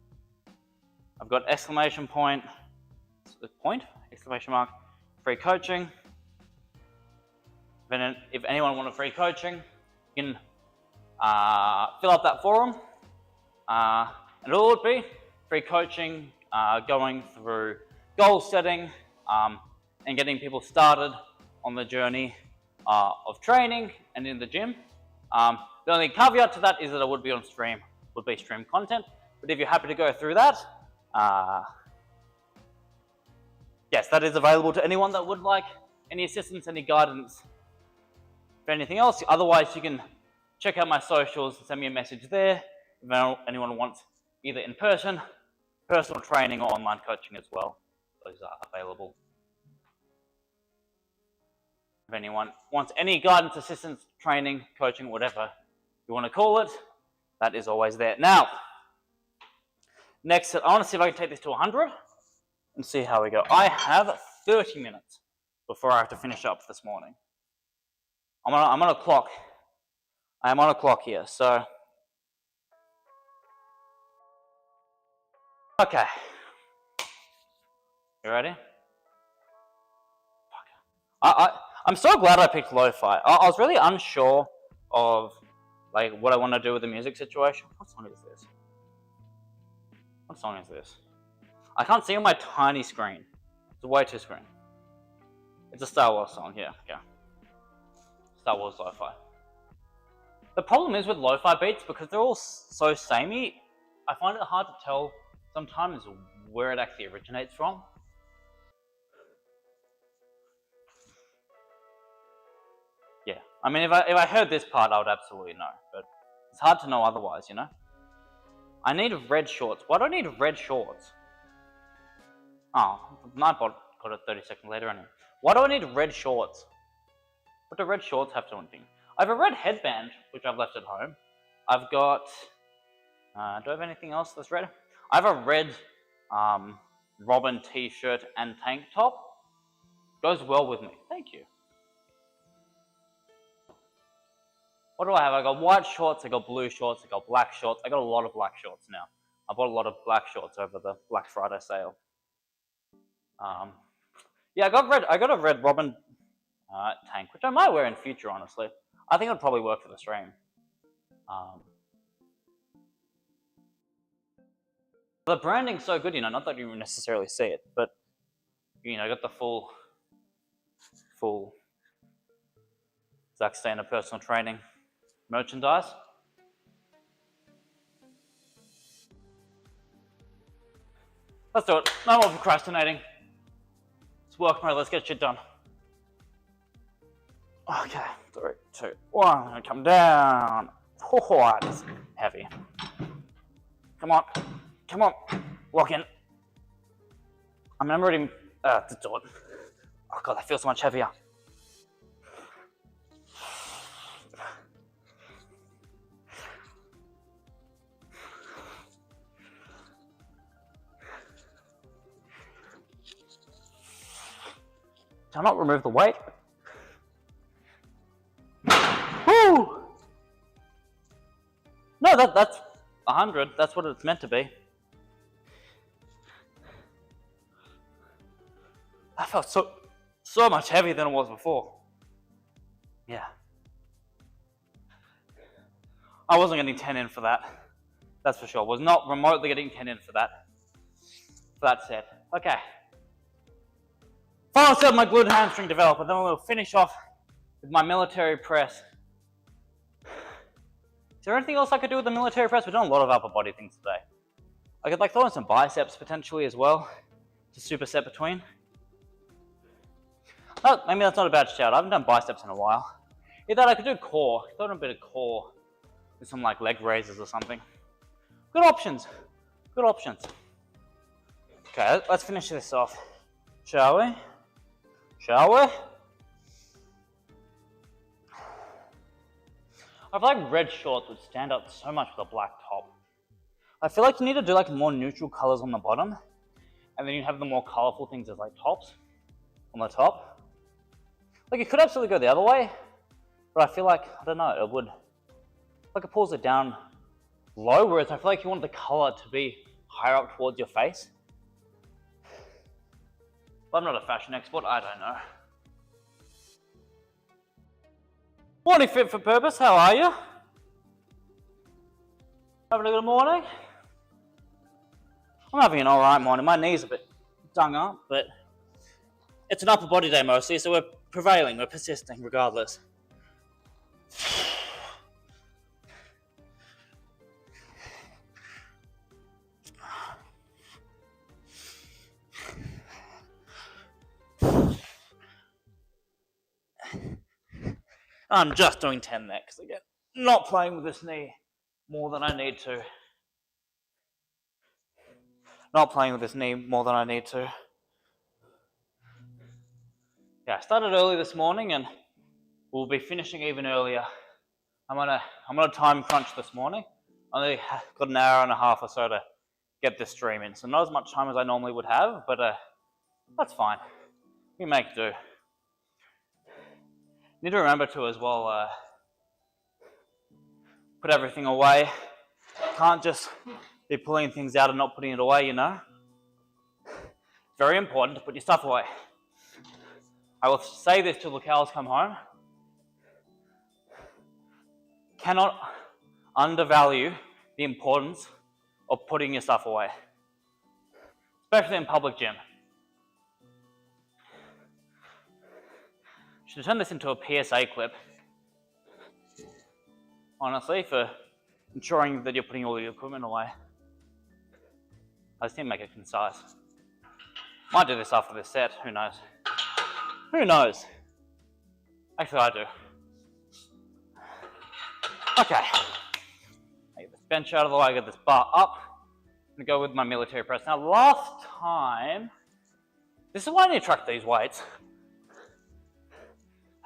I've got exclamation point, exclamation mark, free coaching. If anyone wants free coaching, you can fill out that forum. And all it would be free coaching, going through goal setting, and getting people started on the journey of training and in the gym. The only caveat to that is that it would be on stream, stream content. But if you're happy to go through that, yes, that is available to anyone that would like any assistance, any guidance for anything else. Otherwise, you can check out my socials and send me a message there if anyone wants either in person, personal training, or online coaching as well. Those are available. If anyone wants any guidance, assistance, training, coaching, whatever you want to call it, that is always there. Now, next, I want to see if I can take this to 100 and see how we go. I have 30 minutes before I have to finish up this morning. I'm on a clock. I am on a clock here, so. Okay. You ready? I'm so glad I picked lo-fi. I was really unsure of like what I want to do with the music situation. What song is this? What song is this? I can't see on my tiny screen. It's way too screen. It's a Star Wars song, yeah. Star Wars lo-fi. The problem is with lo-fi beats, because they're all so samey, I find it hard to tell sometimes where it actually originates from. Yeah, I mean, if I heard this part, I would absolutely know, but it's hard to know otherwise, you know? I need red shorts. Why do I need red shorts? Oh, Nightbot got it 30 seconds later anyway. Why do I need red shorts? What do red shorts have to do anything? I have a red headband, which I've left at home. I've got... do I have anything else that's red? I have a red Robin t-shirt and tank top. Goes well with me. Thank you. What do I have? I got white shorts, I got blue shorts, I got black shorts. I got a lot of black shorts now. I bought a lot of black shorts over the Black Friday sale. Yeah, I got a red Robin tank, which I might wear in future, honestly. I think it would probably work for the stream. The branding's so good, you know, not that you necessarily see it, but, you know, I got the full Zack Steiner personal training merchandise. Let's do it. No more procrastinating. It's work mode. Let's get shit done. Okay, 3, 2, 1. Come down. Oh, that's heavy. Come on. Come on. Walk in. I mean, I'm already to do it. Oh god, that feels so much heavier. Can I not remove the weight? Woo! No, that's 100. That's what it's meant to be. That felt so much heavier than it was before. Yeah. I wasn't getting 10 in for that. That's for sure. Was not remotely getting 10 in for that set. Okay. Final set of my glute hamstring developer. Then we'll finish off with my military press. Is there anything else I could do with the military press? We've done a lot of upper body things today. I could like throw in some biceps potentially as well to superset between. Oh, maybe that's not a bad shout. I haven't done biceps in a while. Either I could do core. Throw in a bit of core with some like leg raises or something. Good options. Good options. Okay, let's finish this off. Shall we? Shall we? I feel like red shorts would stand out so much with a black top. I feel like you need to do like more neutral colors on the bottom, and then you have the more colorful things as like tops on the top. Like you could absolutely go the other way, but I feel like, I don't know, it would, like it pulls it down low, whereas I feel like you want the color to be higher up towards your face. But I'm not a fashion expert, I don't know. Morning Fit for Purpose, how are you? Having a good morning? I'm having an alright morning. My knee's a bit dung up, but it's an upper body day mostly, so we're prevailing, we're persisting regardless. I'm just doing 10 there, because again, not playing with this knee more than I need to. Not playing with this knee more than I need to. Yeah, I started early this morning and we'll be finishing even earlier. I'm on a time crunch this morning. I only got an hour and a half or so to get this stream in, so not as much time as I normally would have, but that's fine. We make do. Need to remember to as well put everything away. Can't just be pulling things out and not putting it away, you know. It's very important to put your stuff away. I will say this till the cows come home. Cannot undervalue the importance of putting your stuff away, especially in public gym. Should turn this into a PSA clip, honestly, for ensuring that you're putting all your equipment away. I just need to make it concise. Might do this after this set, who knows? Who knows? Actually, I do. Okay. I get this bench out of the way, I get this bar up. I'm gonna go with my military press. Now, last time, this is why I need to track these weights.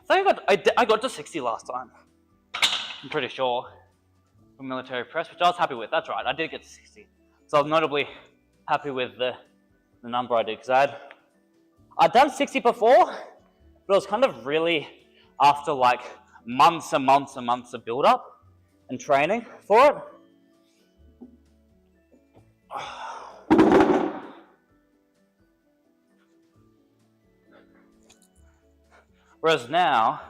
I got to 60 last time. I'm pretty sure. For military press, which I was happy with. That's right, I did get to 60. So I was notably happy with the number I did, because I'd done 60 before, but it was kind of really after like months and months and months of build up and training for it. Whereas now,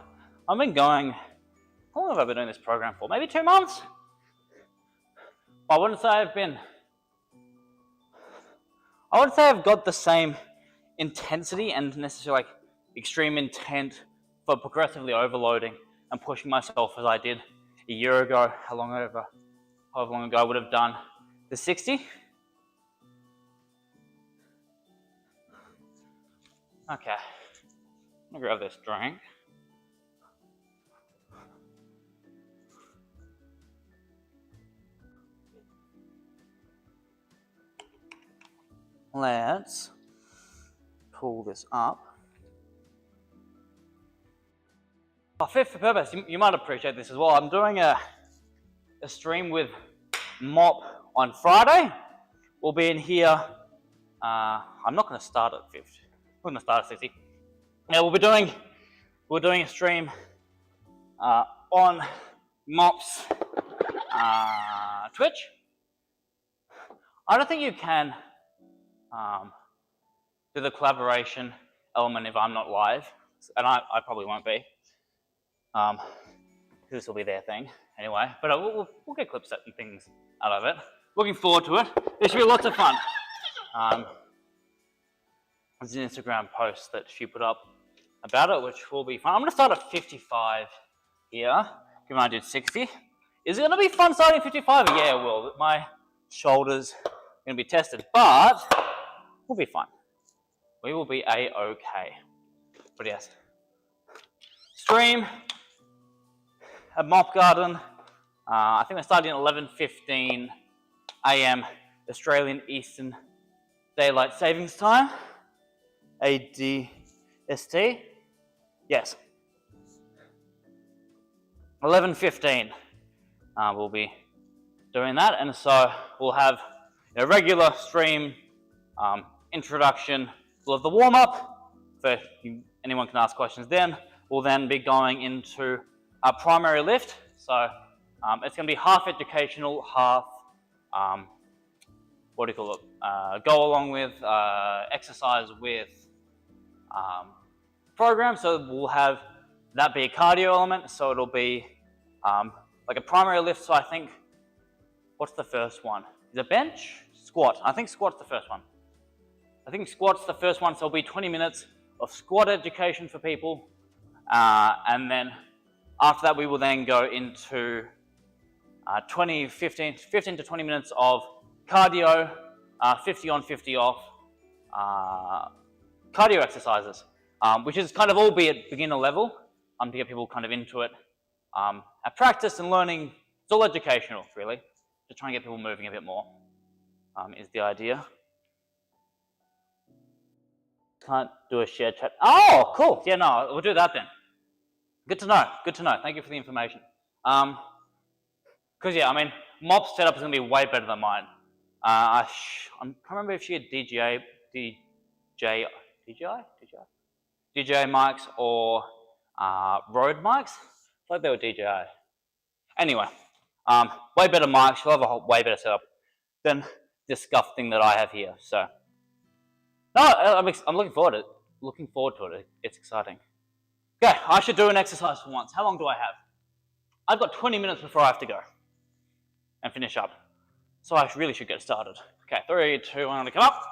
I've been going, how long have I been doing this program for? Maybe 2 months? I wouldn't say I've got the same intensity and necessarily like extreme intent for progressively overloading and pushing myself as I did a year ago, however long ago I would have done the 60. Okay, I'm gonna grab this drink. Let's pull this up. Fit for purpose, you might appreciate this as well. I'm doing a stream with Mop on Friday. We'll be in here. I'm not going to start at 50. We're going to start at 60. Yeah, we're doing a stream on Mop's Twitch. I don't think you can do the collaboration element if I'm not live, and I probably won't be. This will be their thing anyway, but we'll get clips and things out of it. Looking forward to it. It should be lots of fun. There's an Instagram post that she put up about it, which will be fun. I'm going to start at 55 here, given I did 60. Is it going to be fun starting 55? Yeah, it will. My shoulders are going to be tested, but we'll be fine. We will be A-okay. But yes, stream at Mop Garden. I think we're starting at 11:15 a.m. Australian Eastern Daylight Savings Time. ADST. Yes. 11:15. We'll be doing that, and so we'll have a regular stream introduction. We'll have the warm up. So anyone can ask questions then. We'll then be going into our primary lift. So it's going to be half educational, half what do you call it? Go along with exercise with program. So we'll have that be a cardio element. So it'll be like a primary lift. So I think, what's the first one? Is it bench? Squat. I think squat's the first one. I think squat's the first one. So it'll be 20 minutes of squat education for people. And then after that, we will then go into 15 to 20 minutes of cardio, 50 on, 50 off, cardio exercises, which is kind of all be at beginner level to get people kind of into it. At practice and learning, it's all educational, really. To try and get people moving a bit more is the idea. Can't do a share chat. Oh, cool. Yeah, no, we'll do that then. Good to know. Good to know. Thank you for the information. Because yeah, I mean, Mop's setup is going to be way better than mine. I can't remember if she had DJI mics or Rode mics. I thought they were DJI. Anyway, way better mics. She'll have a way better setup than this scuff thing that I have here. So, no, I'm looking forward to it. Looking forward to it. It's exciting. Okay, I should do an exercise for once. How long do I have? I've got 20 minutes before I have to go. and finish up. So I really should get started. Okay, 3, 2, 1, to come up.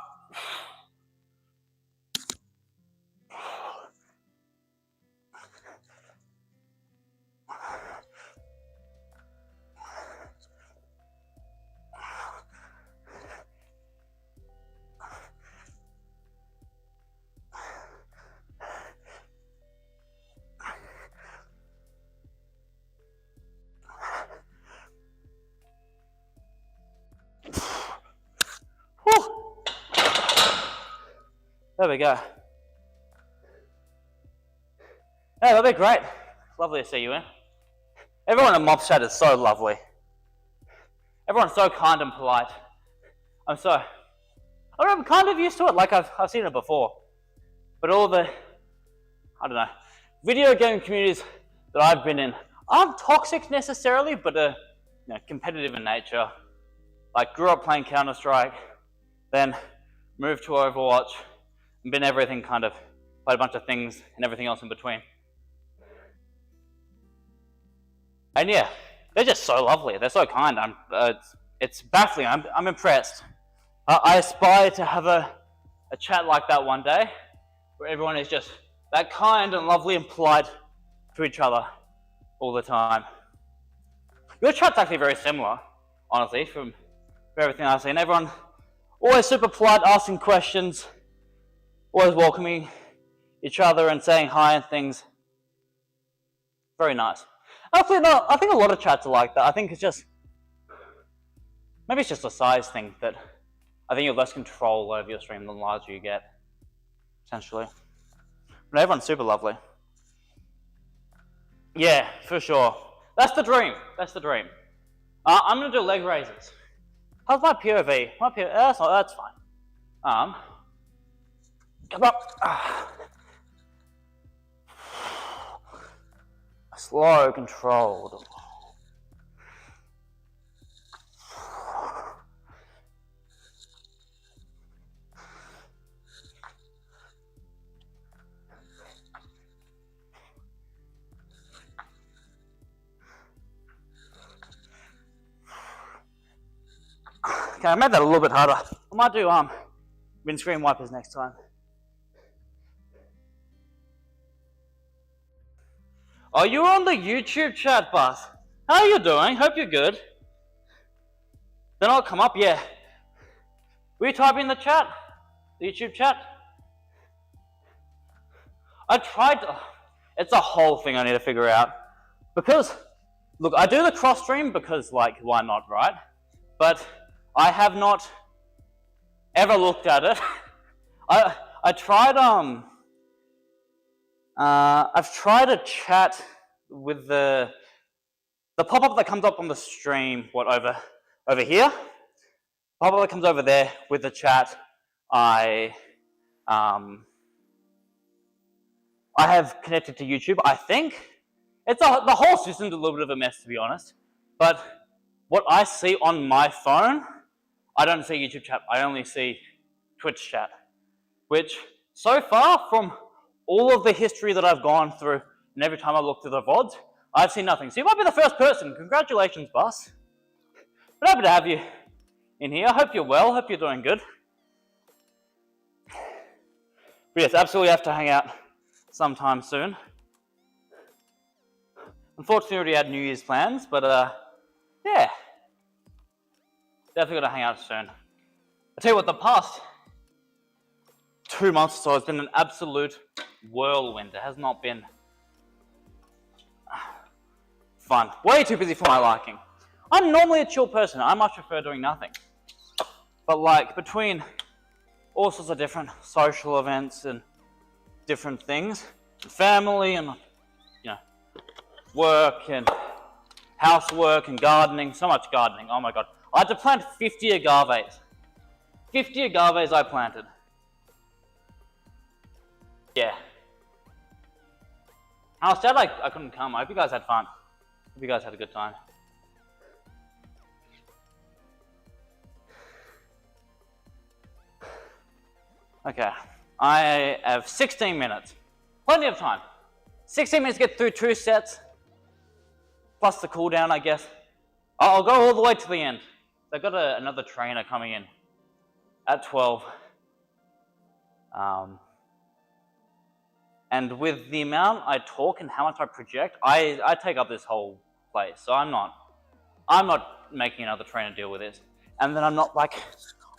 There we go. Hey, that'll be great. Lovely to see you in. Everyone in Mobs Chat is so lovely. Everyone's so kind and polite. I'm kind of used to it, like I've seen it before. But all the, I don't know, video game communities that I've been in aren't toxic necessarily, but competitive in nature. Like, grew up playing Counter-Strike, then moved to Overwatch, and been everything kind of, played a bunch of things and everything else in between. And yeah, they're just so lovely. They're so kind. It's baffling. I'm impressed. I aspire to have a chat like that one day, where everyone is just that kind and lovely and polite to each other all the time. Your chat's actually very similar, honestly, from everything I've seen. Everyone always super polite, asking questions, always welcoming each other and saying hi and things. Very nice. Actually, no, I think a lot of chats are like that. I think it's just, maybe it's just a size thing that I think you have less control over your stream the larger you get, essentially. But everyone's super lovely. Yeah, for sure. That's the dream. That's the dream. I'm going to do leg raises. How's my POV? That's fine. Come up. Slow, controlled. Okay, I made that a little bit harder. I might do windscreen wipers next time. Oh, you're on the YouTube chat, Buzz. How are you doing? Hope you're good. Then I'll come up, yeah. Will you type in the chat? The YouTube chat? I tried to, it's a whole thing I need to figure out. Because, look, I do the cross stream because, like, why not, right? But I have not ever looked at it. I tried, I've tried a chat with the pop-up that comes up on the stream, over here. Pop-up that comes over there with the chat. I have connected to YouTube, I think. The whole system's a little bit of a mess, to be honest. But what I see on my phone, I don't see YouTube chat, I only see Twitch chat. Which, so far, from all of the history that I've gone through, and every time I look through the VODs, I've seen nothing. So you might be the first person. Congratulations, boss. But happy to have you in here. I hope you're well. Hope you're doing good. But yes, absolutely have to hang out sometime soon. Unfortunately, we already had New Year's plans, but yeah. Definitely got to hang out soon. I tell you what, the past 2 months or so has been an absolute whirlwind. It has not been fun. Way too busy for my liking. I'm normally a chill person. I much prefer doing nothing. But like, between all sorts of different social events and different things, family and, work and housework and gardening, so much gardening, oh my god. I had to plant 50 agaves. 50 agaves I planted. Yeah. I was sad I couldn't come. I hope you guys had fun. Hope you guys had a good time. Okay. I have 16 minutes. Plenty of time. 16 minutes to get through 2 sets. Plus the cooldown, I guess. I'll go all the way to the end. They've got another trainer coming in at 12. And with the amount I talk and how much I project, I take up this whole place. So I'm not making another trainer deal with this. And then I'm not like,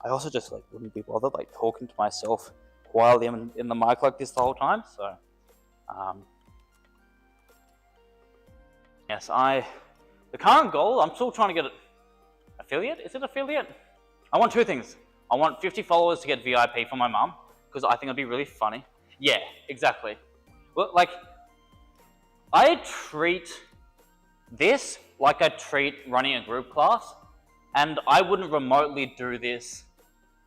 I also just like wouldn't be bothered like talking to myself while I'm in the mic like this the whole time. So, yes, the current goal, I'm still trying to get affiliate. Is it affiliate? I want two things. I want 50 followers to get VIP for my mum, because I think it'd be really funny. Yeah, exactly. Well, like, I treat this like I treat running a group class, and I wouldn't remotely do this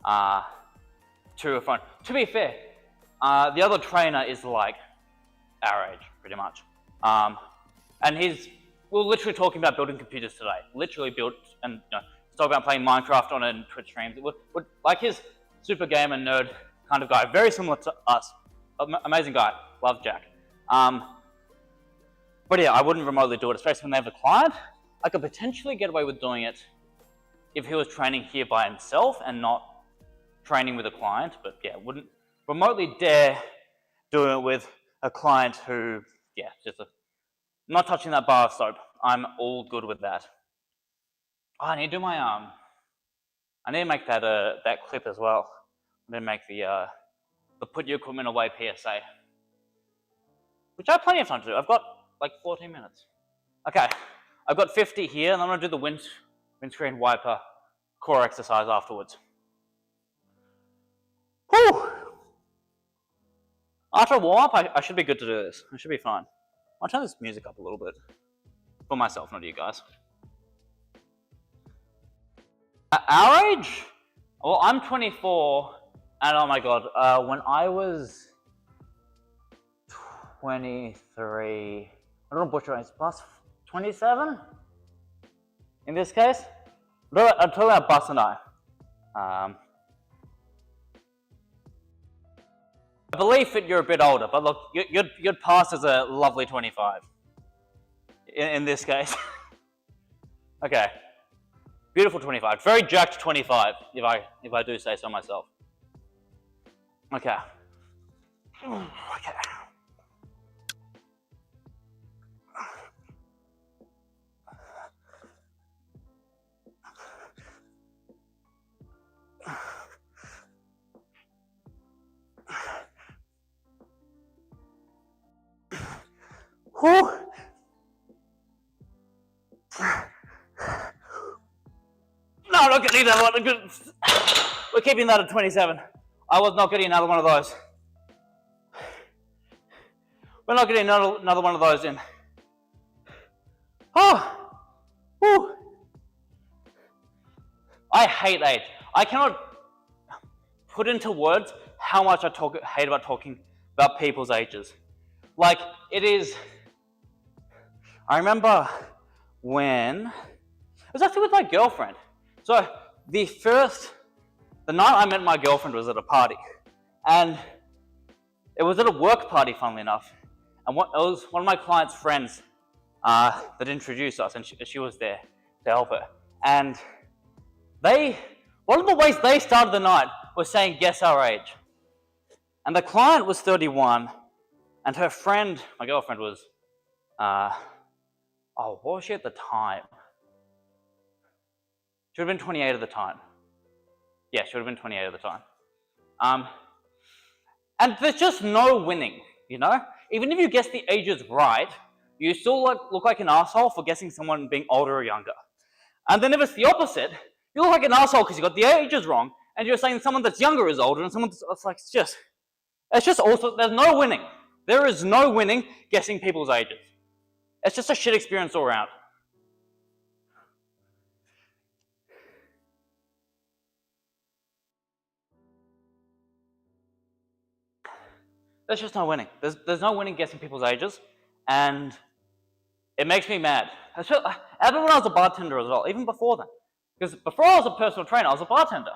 to a phone. To be fair, the other trainer is like our age, pretty much. And we were literally talking about building computers today. Literally built, and talking about playing Minecraft on Twitch streams. Would like his super gamer nerd kind of guy, very similar to us. Amazing guy, love Jack. But yeah, I wouldn't remotely do it, especially when they have a client. I could potentially get away with doing it if he was training here by himself and not training with a client. But yeah, wouldn't remotely dare do it with a client who, yeah, not touching that bar of soap. I'm all good with that. Oh, I need to do my I need to make that that clip as well. I'm gonna make the put your equipment away PSA, which I have plenty of time to do. I've got like 14 minutes. Okay, I've got 50 here, and I'm gonna do the windscreen wiper core exercise afterwards. Whew! After a warm up, I should be good to do this. I should be fine. I'll turn this music up a little bit for myself, not you guys. At our age, well, I'm 24, and oh my god, when I was 23, I don't know butcher rates, plus 27? In this case? I'm talking about Bus and I. I believe that you're a bit older, but look, you'd pass as a lovely 25. In this case. Okay. Beautiful 25. Very jacked 25, if I do say so myself. Okay. Okay. Whew. No, I'm not getting another one. We're keeping that at 27. I was not getting another one of those. We're not getting another one of those in. Oh, whew. I hate age. I cannot put into words how much I hate about talking about people's ages. Like, it is... I remember when... It was actually with my girlfriend. So, the night I met my girlfriend was at a party. And it was at a work party, funnily enough. And it was one of my client's friends that introduced us, and she was there to help her. And one of the ways they started the night was saying, guess our age. And the client was 31, and her friend, my girlfriend, was, what was she at the time? She would have been 28 at the time. Yeah, she would have been 28 at the time. And there's just no winning, you know? Even if you guess the ages right, you still look like an asshole for guessing someone being older or younger. And then if it's the opposite, you look like an asshole because you got the ages wrong, and you're saying someone that's younger is older, and someone that's like, it's just also, there's no winning. There is no winning guessing people's ages. It's just a shit experience all around. There's just no winning. There's no winning guessing people's ages, and it makes me mad. Even when I was a bartender as well, even before then. Because before I was a personal trainer, I was a bartender.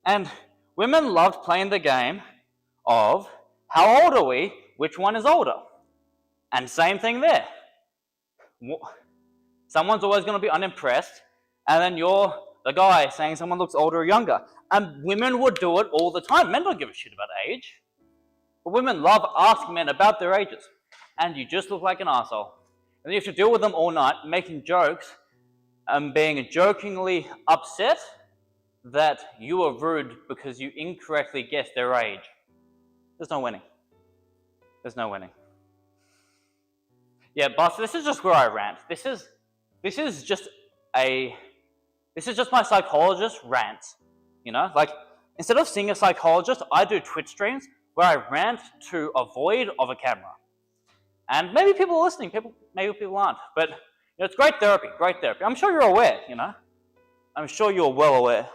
And women loved playing the game of, how old are we? Which one is older? And same thing there. Someone's always going to be unimpressed, and then you're the guy saying someone looks older or younger. And women would do it all the time. Men don't give a shit about age. But women love asking men about their ages. And you just look like an asshole. And you have to deal with them all night, making jokes and being jokingly upset that you are rude because you incorrectly guessed their age. There's no winning. There's no winning. Yeah, boss, this is just where I rant. This is just my psychologist rant. You know, like instead of seeing a psychologist, I do Twitch streams where I rant to avoid of a camera. And maybe people are listening, maybe people aren't. But you know, it's great therapy, great therapy. I'm sure you're aware, you know. I'm sure you're well aware.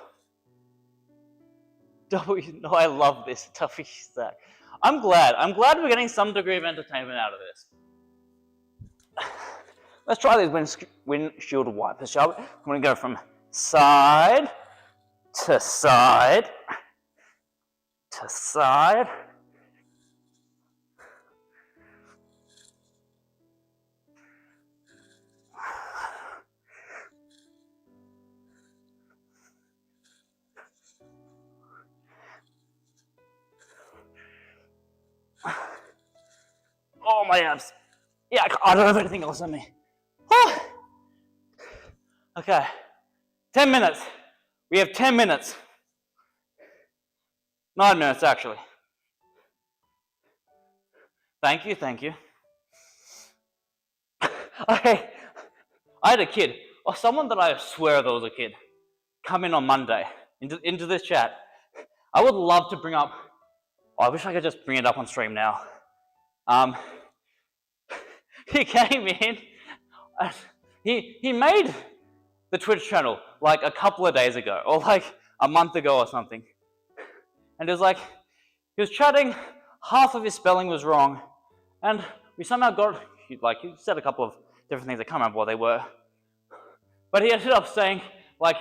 No, I love this. Tuffy Stack. I'm glad we're getting some degree of entertainment out of this. Let's try these windshield wipers, shall we? I'm going to go from side to side to side. Oh, my abs. Yeah, I don't have anything else on me. Oh. Okay. 10 minutes. We have 10 minutes. 9 minutes, actually. Thank you. I had a kid, or someone that I swear there was a kid, come in on Monday into this chat. I would love to bring up, I wish I could just bring it up on stream now. He came in, he made the Twitch channel like a couple of days ago, or like a month ago or something. And it was like, he was chatting, half of his spelling was wrong, and we somehow got, he said a couple of different things, I can't remember what they were. But he ended up saying, like,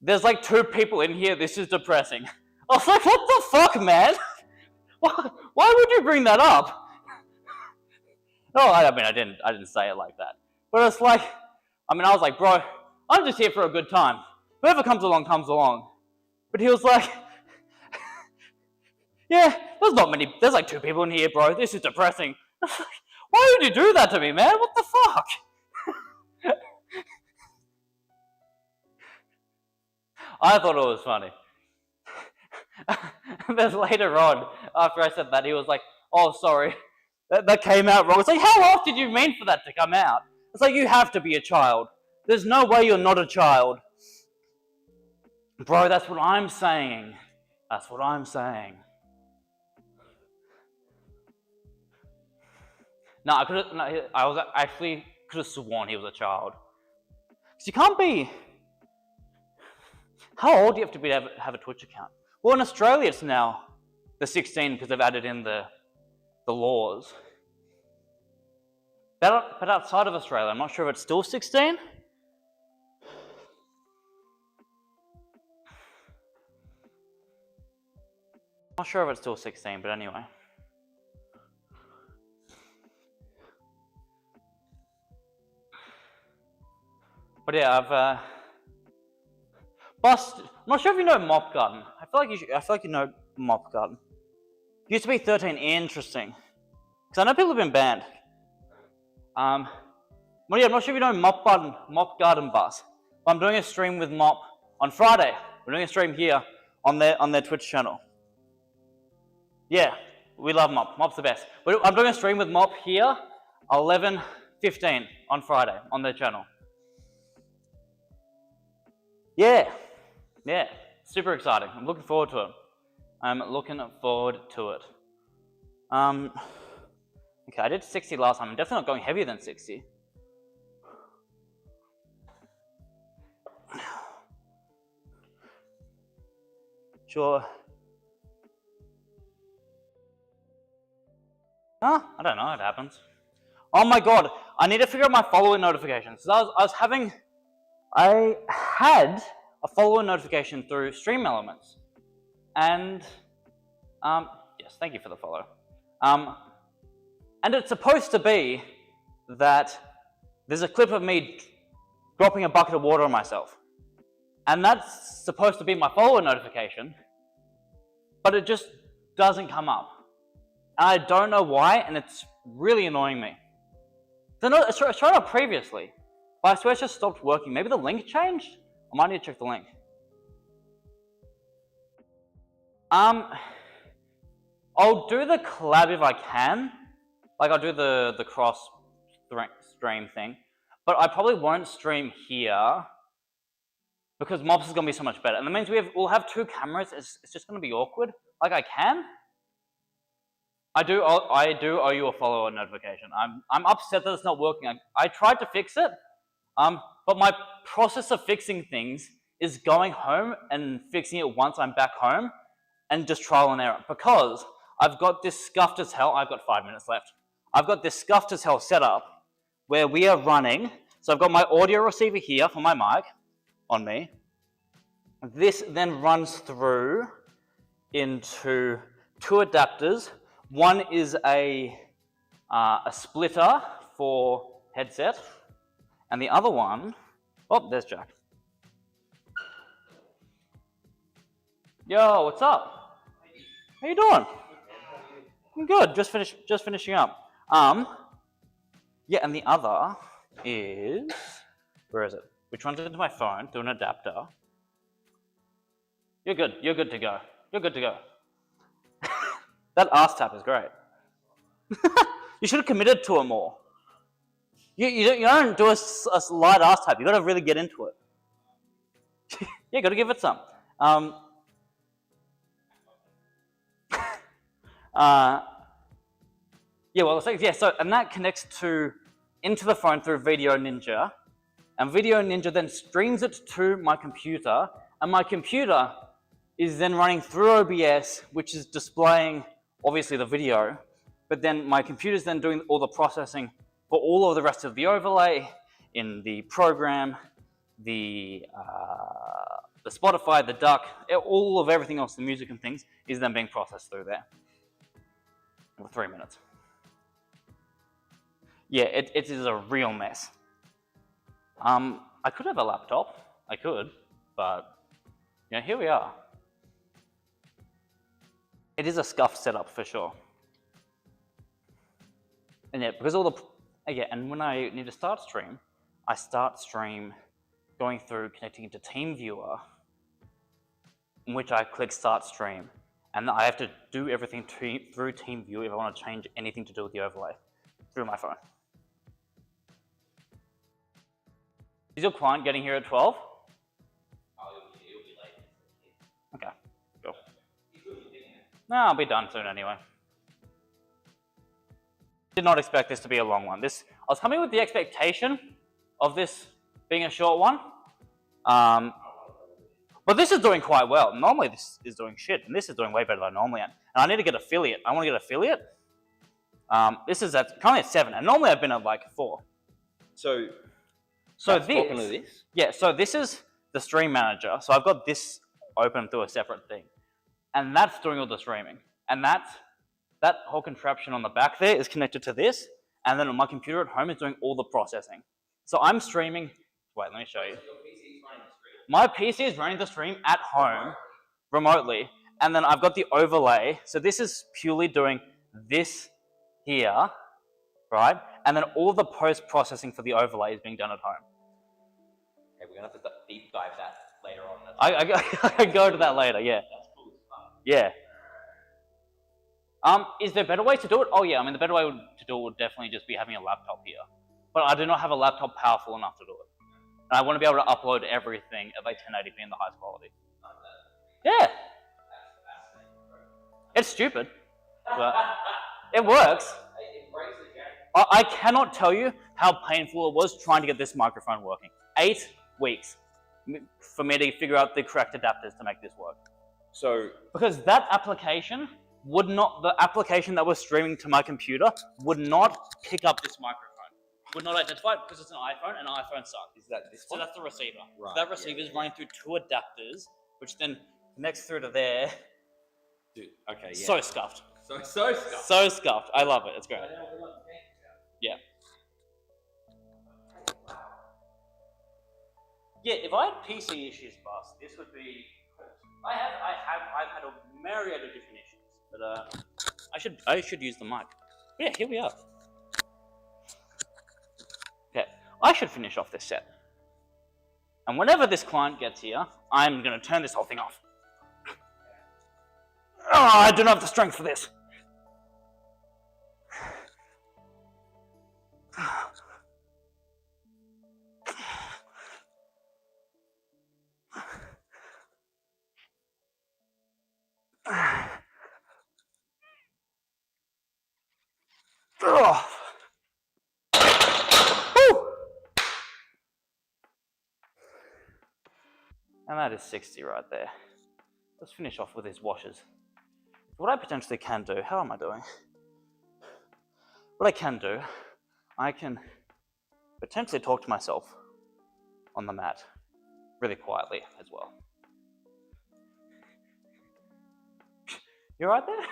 there's like 2 people in here, this is depressing. I was like, what the fuck, man? Why would you bring that up? No, I mean, I didn't say it like that. But it's like, I was like, bro, I'm just here for a good time. Whoever comes along, comes along. But he was like, yeah, there's like 2 people in here, bro. This is depressing. Why would you do that to me, man? What the fuck? I thought it was funny. And then later on, after I said that, he was like, oh, sorry. That came out wrong. It's like, how off did you mean for that to come out? It's like, you have to be a child. There's no way you're not a child. Bro, that's what I'm saying. That's what I'm saying. No, I actually could have sworn he was a child. Because you can't be... How old do you have to be to have a Twitch account? Well, in Australia, it's now the 16 because they've added in the laws. But outside of Australia, I'm not sure if it's still 16. Not sure if it's still 16, but anyway. But yeah, I've busted. I'm not sure if you know Mop Garden. I feel like you know Mop Garden. Used to be 13. Interesting. Because I know people have been banned. Well, yeah, I'm not sure if you know Mop Garden Bus. But I'm doing a stream with Mop on Friday. We're doing a stream here on their Twitch channel. Yeah, we love Mop. Mop's the best. I'm doing a stream with Mop here, 11:15 on Friday on their channel. Yeah, super exciting. I'm looking forward to it. Okay, I did 60 last time. I'm definitely not going heavier than 60. Sure. Huh? I don't know, it happens. Oh my god, I need to figure out my follower notifications. So I had a follower notification through Stream Elements. And, yes, thank you for the follow. And it's supposed to be that there's a clip of me dropping a bucket of water on myself. And that's supposed to be my follower notification, but it just doesn't come up. And I don't know why, and it's really annoying me. So no, it's shown up previously, but I swear it's just stopped working. Maybe the link changed? I might need to check the link. I'll do the collab if I can. Like I'll do the cross stream thing, but I probably won't stream here because Mobs is gonna be so much better. And that means we'll have 2 cameras. It's just gonna be awkward. Like I can. I do owe you a follower notification. I'm upset that it's not working. I tried to fix it, but my process of fixing things is going home and fixing it once I'm back home and just trial and error, because I've got this scuffed as hell. I've got 5 minutes left. I've got this scuffed as hell setup where we are running. So I've got my audio receiver here for my mic on me. This then runs through into 2 adapters. One is a splitter for headset, and the other one, oh, there's Jack. Yo, what's up? How you doing? I'm good. Just finishing up. Yeah, and the other is, where is it? Which runs into my phone through an adapter. You're good. You're good to go. You're good to go. That arse tap is great. You should have committed to it more. You don't do a light arse tap. You got to really get into it. You got to give it some. Yeah, well, so and that connects into the phone through Video Ninja, and Video Ninja then streams it to my computer, and my computer is then running through OBS, which is displaying obviously the video, but then my computer's then doing all the processing for all of the rest of the overlay in the program, the Spotify, the Duck, all of everything else, the music and things, is then being processed through there. For 3 minutes. Yeah, it is a real mess. I could have a laptop. I could, but here we are. It is a scuffed setup for sure. And yeah, because and when I need to start stream, I start stream going through connecting into TeamViewer, in which I click Start Stream. And I have to do everything through TeamViewer if I want to change anything to do with the overlay through my phone. Is your client getting here at 12? He'll be late. Okay, cool. No, I'll be done soon anyway. Did not expect this to be a long one. I was coming with the expectation of this being a short one. But this is doing quite well. Normally this is doing shit, and this is doing way better than I normally am. And I need to get affiliate. I want to get affiliate. This is currently at 7, and normally I've been at like 4. So this, yeah. So this is the stream manager. So I've got this open through a separate thing, and that's doing all the streaming. And that whole contraption on the back there is connected to this, and then on my computer at home is doing all the processing. So I'm streaming. Wait, let me show you. My PC is running the stream at home, remotely, and then I've got the overlay. So this is purely doing this here, right? And then all the post-processing for the overlay is being done at home. Okay, we're gonna have to deep dive that later on. I can go to that later, yeah. That's cool as fuck. Yeah. Is there better ways to do it? Oh yeah, I mean the better way to do it would definitely just be having a laptop here. But I do not have a laptop powerful enough to do it. And I want to be able to upload everything at like 1080p in the highest quality. Yeah. It's stupid, but it works. I cannot tell you how painful it was trying to get this microphone working. 8 weeks for me to figure out the correct adapters to make this work. So, because that application the application that was streaming to my computer would not pick up this microphone. Would not identify it because it's an iPhone, and iPhones suck. Is that this one? So that's the receiver. Right, so that receiver is running through 2 adapters, which then connects through to there. Dude, okay, yeah. So scuffed. So scuffed. So scuffed. I love it. It's great. Yeah. Yeah, if I had PC issues, boss, this would be. I've had a myriad of different issues, but I should use the mic. Yeah, here we are. Okay, I should finish off this set. And whenever this client gets here, I'm going to turn this whole thing off. Oh, I don't have the strength for this. Oh. And that is 60 right there. Let's finish off with his washers. What I potentially can do, how am I doing? What I can do, I can potentially talk to myself on the mat really quietly as well. You right there?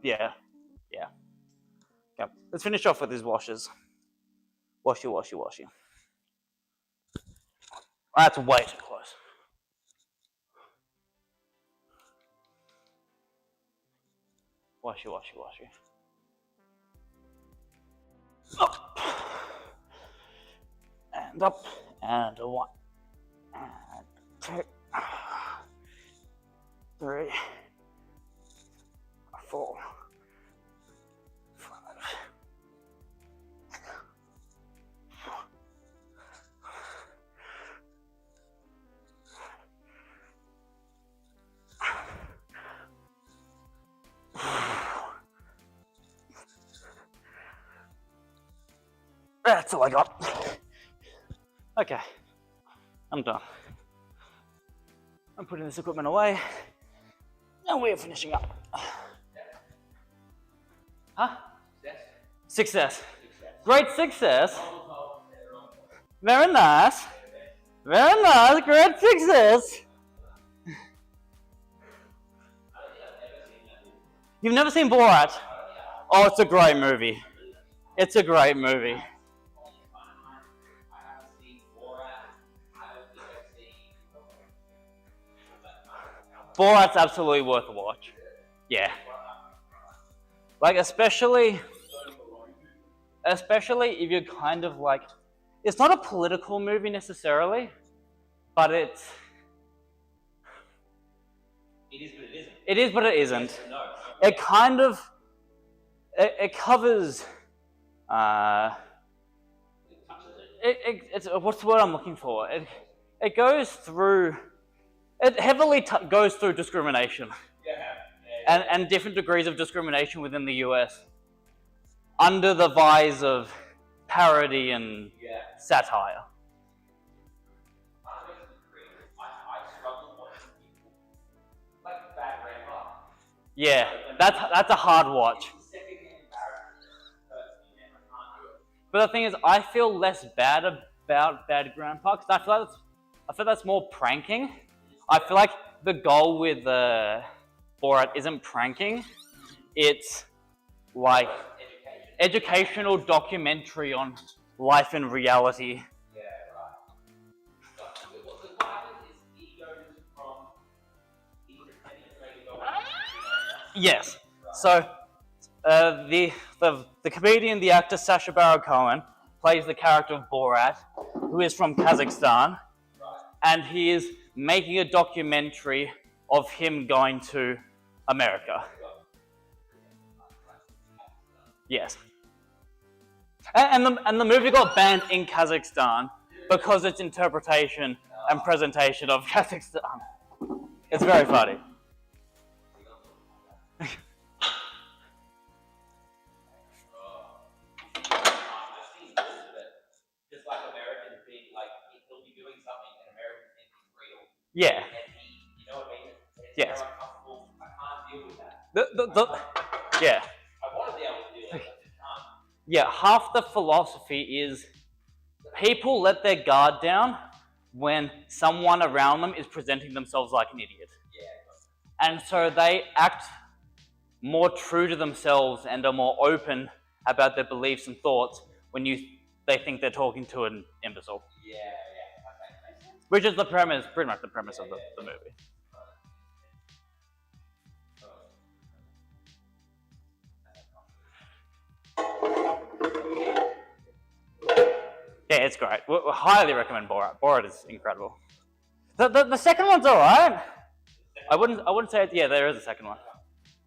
Yeah. Okay. Let's finish off with his washers. Washy. That's way too close. Washy. Up. And up. And a 1. And 2. 3. 4. 5. That's all I got. Okay, I'm done. I'm putting this equipment away, and we're finishing up. Huh? Success. Great success. Very nice. Great success. You've never seen Borat? Oh, it's a great movie. Borat's absolutely worth a watch. Yeah. Like, especially if you're kind of like, it's not a political movie necessarily, but it is, but it isn't. It is, but it isn't. No. It kind of, it covers, it's what's the word I'm looking for? It goes through, it heavily goes through discrimination. And different degrees of discrimination within the US under the guise of parody and satire. Yeah, that's a hard watch. But the thing is, I feel less bad about Bad Grandpa because I feel that's more pranking. I feel like the goal with Borat isn't pranking; it's like educational documentary on life and reality. Yeah, right. What happens is he goes from yes. So the comedian, the actor Sacha Baron Cohen plays the character of Borat, who is from Kazakhstan, and he is making a documentary of him going to America. Yes. And the movie got banned in Kazakhstan because its interpretation and presentation of Kazakhstan. It's very funny. Yeah. You know what I mean? It's Yes. very uncomfortable. I can't deal with that. Yeah. I want to be able to do that, but I just can't. Yeah, half the philosophy is people let their guard down when someone around them is presenting themselves like an idiot. Yeah. And so they act more true to themselves and are more open about their beliefs and thoughts when they think they're talking to an imbecile. Yeah. Okay, makes sense. Which is the premise, pretty much the premise of the movie. Yeah, it's great. We highly recommend Borat. Borat is incredible. The second one's alright. I wouldn't say it. Yeah, there is a second one.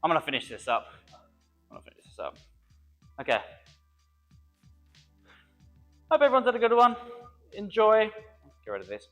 I'm gonna finish this up. Okay. Hope everyone's had a good one. Enjoy. Get rid of this.